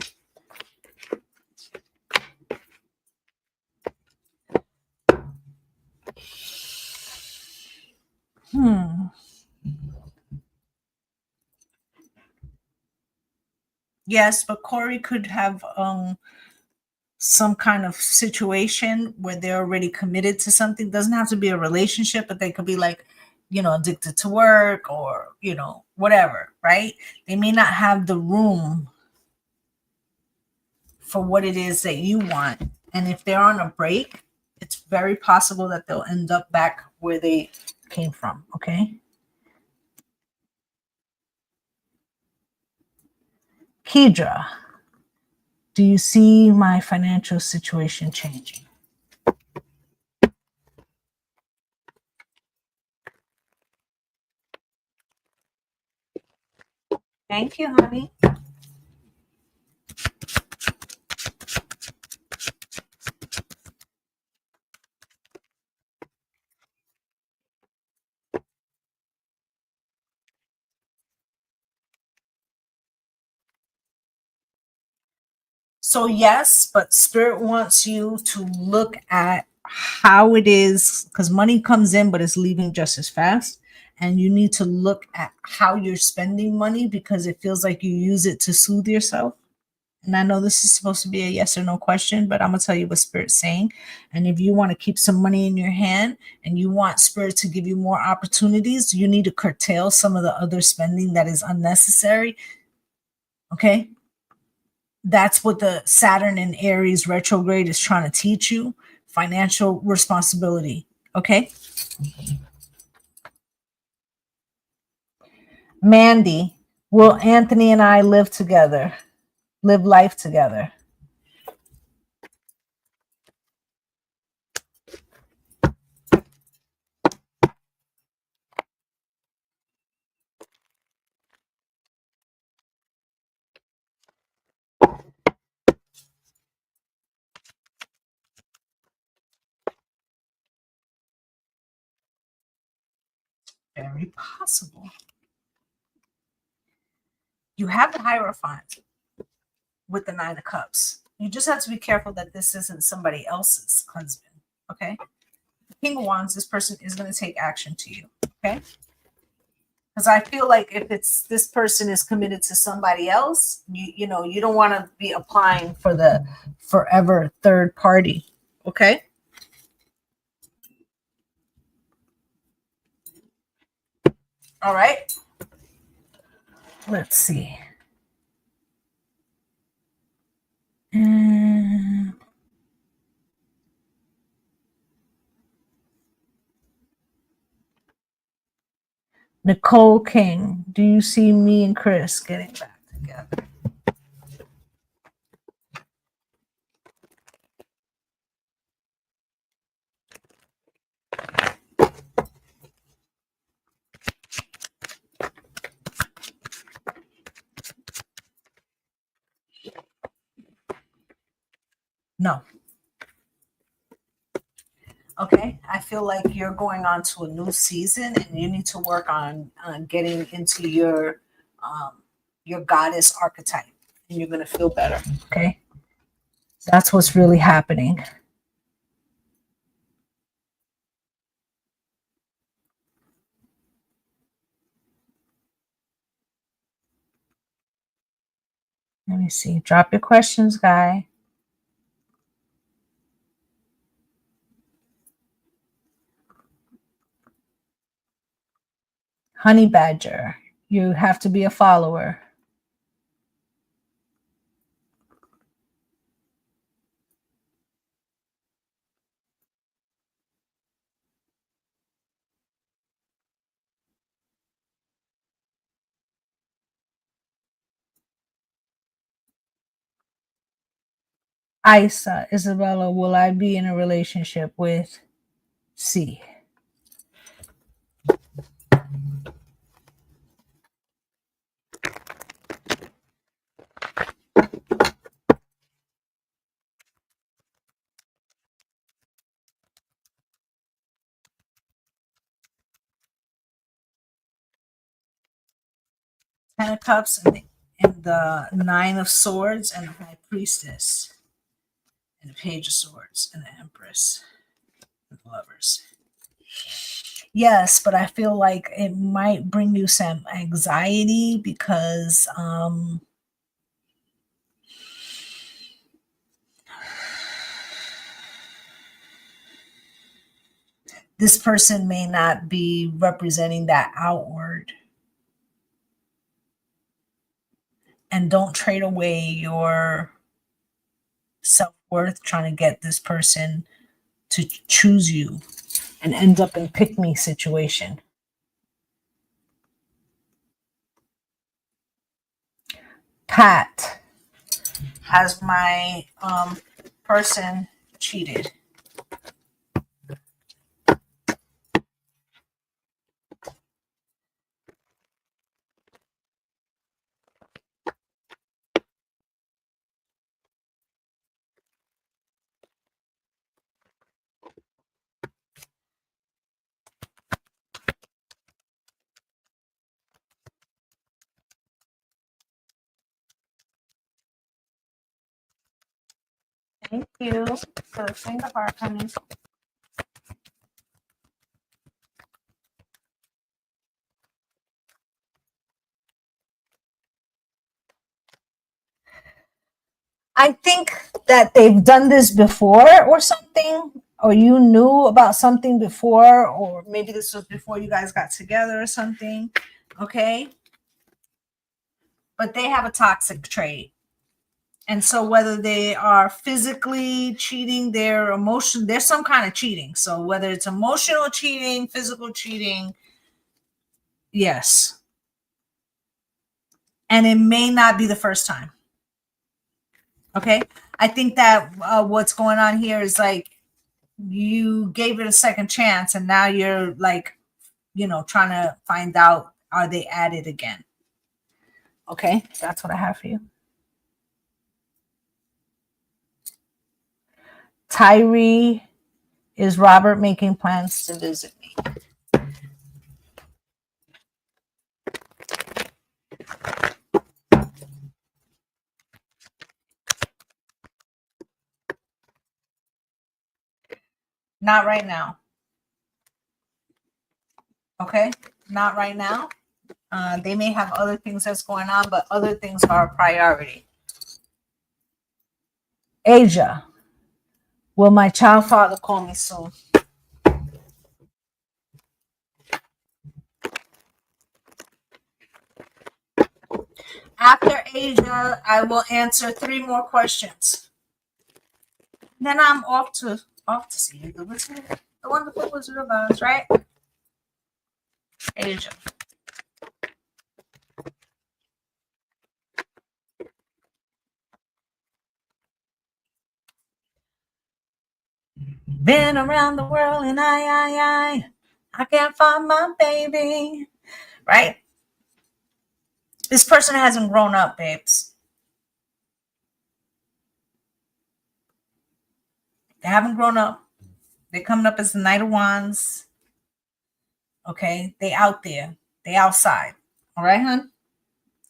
Yes, but Corey could have some kind of situation where they're already committed to something. Doesn't have to be a relationship, but they could be like, addicted to work or, whatever, right? They may not have the room for what it is that you want. And if they're on a break, it's very possible that they'll end up back where they came from, okay? Kedra, Do you see my financial situation changing? Thank you, honey. So yes, but Spirit wants you to look at how it is, because money comes in, but it's leaving just as fast. And you need to look at how you're spending money, because it feels like you use it to soothe yourself. And I know this is supposed to be a yes or no question, but I'm going to tell you what Spirit's saying. And if you want to keep some money in your hand and you want Spirit to give you more opportunities, you need to curtail some of the other spending that is unnecessary. Okay? That's what the Saturn in Aries retrograde is trying to teach you. Financial responsibility. Okay? Mandy, will Anthony and I live together? Live life together? Very possible. You have the Hierophant with the Nine of Cups. You just have to be careful that this isn't somebody else's husband. Okay? King of Wands, this person is going to take action to you. Okay? Because I feel like if it's this person is committed to somebody else, you know, you don't want to be applying for the forever third party. Okay? All right. Let's see. Nicole King, do you see me and Chris getting back together? No. Okay, I feel like you're going on to a new season and you need to work on getting into your goddess archetype, and you're going to feel better. Okay, that's what's really happening. Let me see. Drop your questions, guy. Honey Badger, you have to be a follower. Isa, Isabella, will I be in a relationship with C? Ten of Cups and the Nine of Swords and the High Priestess and the Page of Swords and the Empress and the Lovers. Yes, but I feel like it might bring you some anxiety because this person may not be representing that outward. And don't trade away your self-worth trying to get this person to choose you and end up in pick me situation. Pat, has my person cheated? Thank you for the finger heart, honey. I think that they've done this before or something, or you knew about something before, or maybe this was before you guys got together or something. Okay. But they have a toxic trait. And so whether they are physically cheating, there's some kind of cheating. So whether it's emotional cheating, physical cheating, yes. And it may not be the first time. Okay. I think that what's going on here is like you gave it a second chance and now you're like, trying to find out, are they at it again? Okay. So that's what I have for you. Tyree, is Robert making plans to visit me? Not right now. Okay. Not right now. They may have other things that's going on, but other things are a priority. Asia, will my child father call me soon? After Asia, I will answer 3 more questions. Then I'm off to see you. The wonderful Wizard of Oz, right? Asia. Been around the world and I can't find my baby. Right? This person hasn't grown up, babes. They haven't grown up. They're coming up as the Knight of Wands. Okay? They out there. They outside. All right, hon?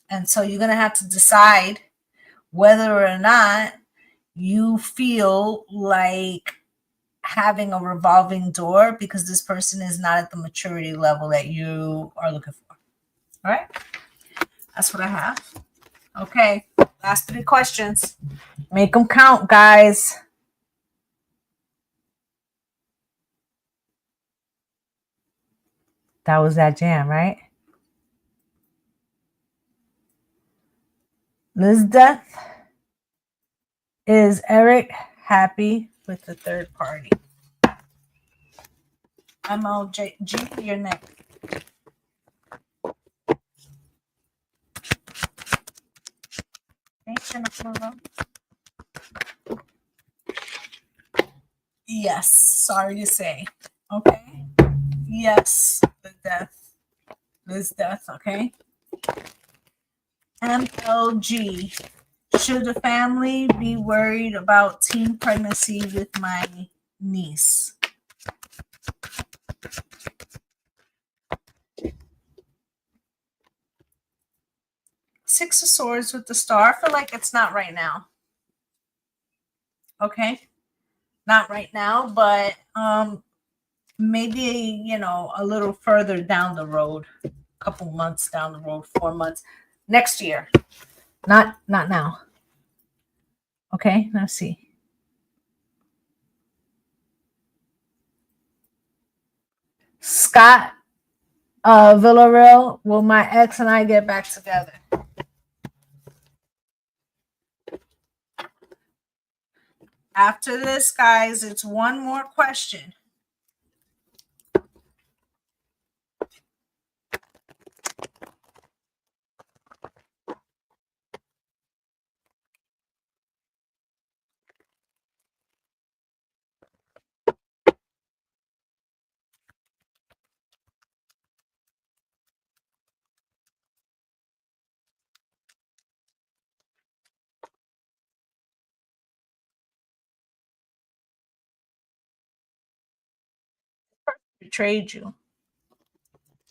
And so you're going to have to decide whether or not you feel like having a revolving door because this person is not at the maturity level that you are looking for. All right? That's what I have. Okay. Last 3 questions. Make them count, guys. That was that jam, right? Lizdeath, is Eric happy with the third party? MLG, you're next. Yes, sorry to say. Okay. Yes, Lizdeath, okay. MLG, should the family be worried about teen pregnancy with my niece? Six of Swords with the Star. I feel like it's not right now. Okay. Not right now, but maybe, a little further down the road, a couple months down the road, 4 months, next year. Not now. Okay, let's see. Scott Villarreal, will my ex and I get back together? After this, guys, it's one more question. betrayed you.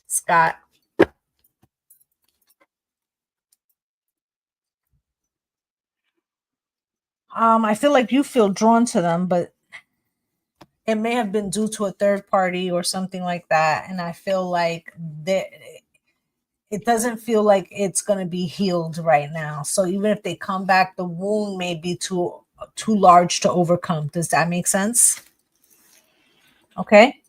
Scott. I feel like you feel drawn to them, but it may have been due to a third party or something like that. And I feel like it doesn't feel like it's going to be healed right now. So even if they come back, the wound may be too large to overcome. Does that make sense? Okay.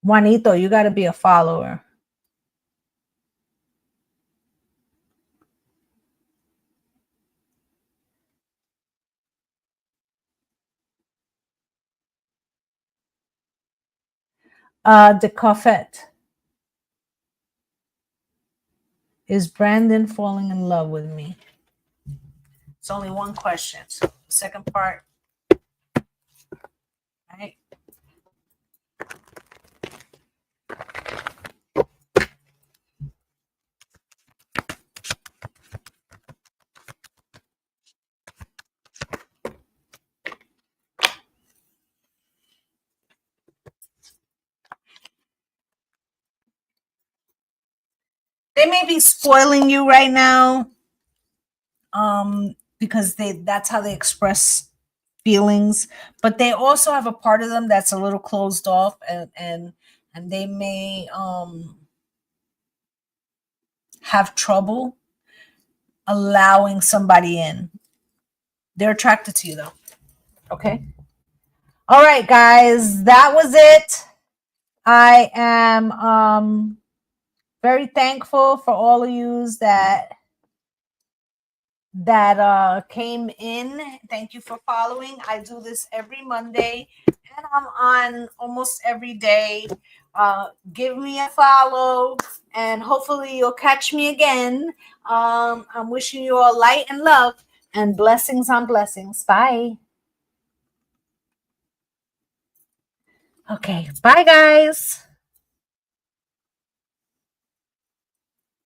Juanito, you got to be a follower. The Coffet. Is Brandon falling in love with me? It's only one question. So the second part. Right. They may be spoiling you right now. Because that's how they express feelings, but they also have a part of them that's a little closed off, and they may have trouble allowing somebody in. They're attracted to you though. Okay. All right, guys, that was it. I am very thankful for all of yous that came in. Thank you for following. I do this every Monday and I'm on almost every day. Give me a follow and hopefully you'll catch me again. I'm wishing you all light and love and blessings on blessings. Bye. Okay, bye guys.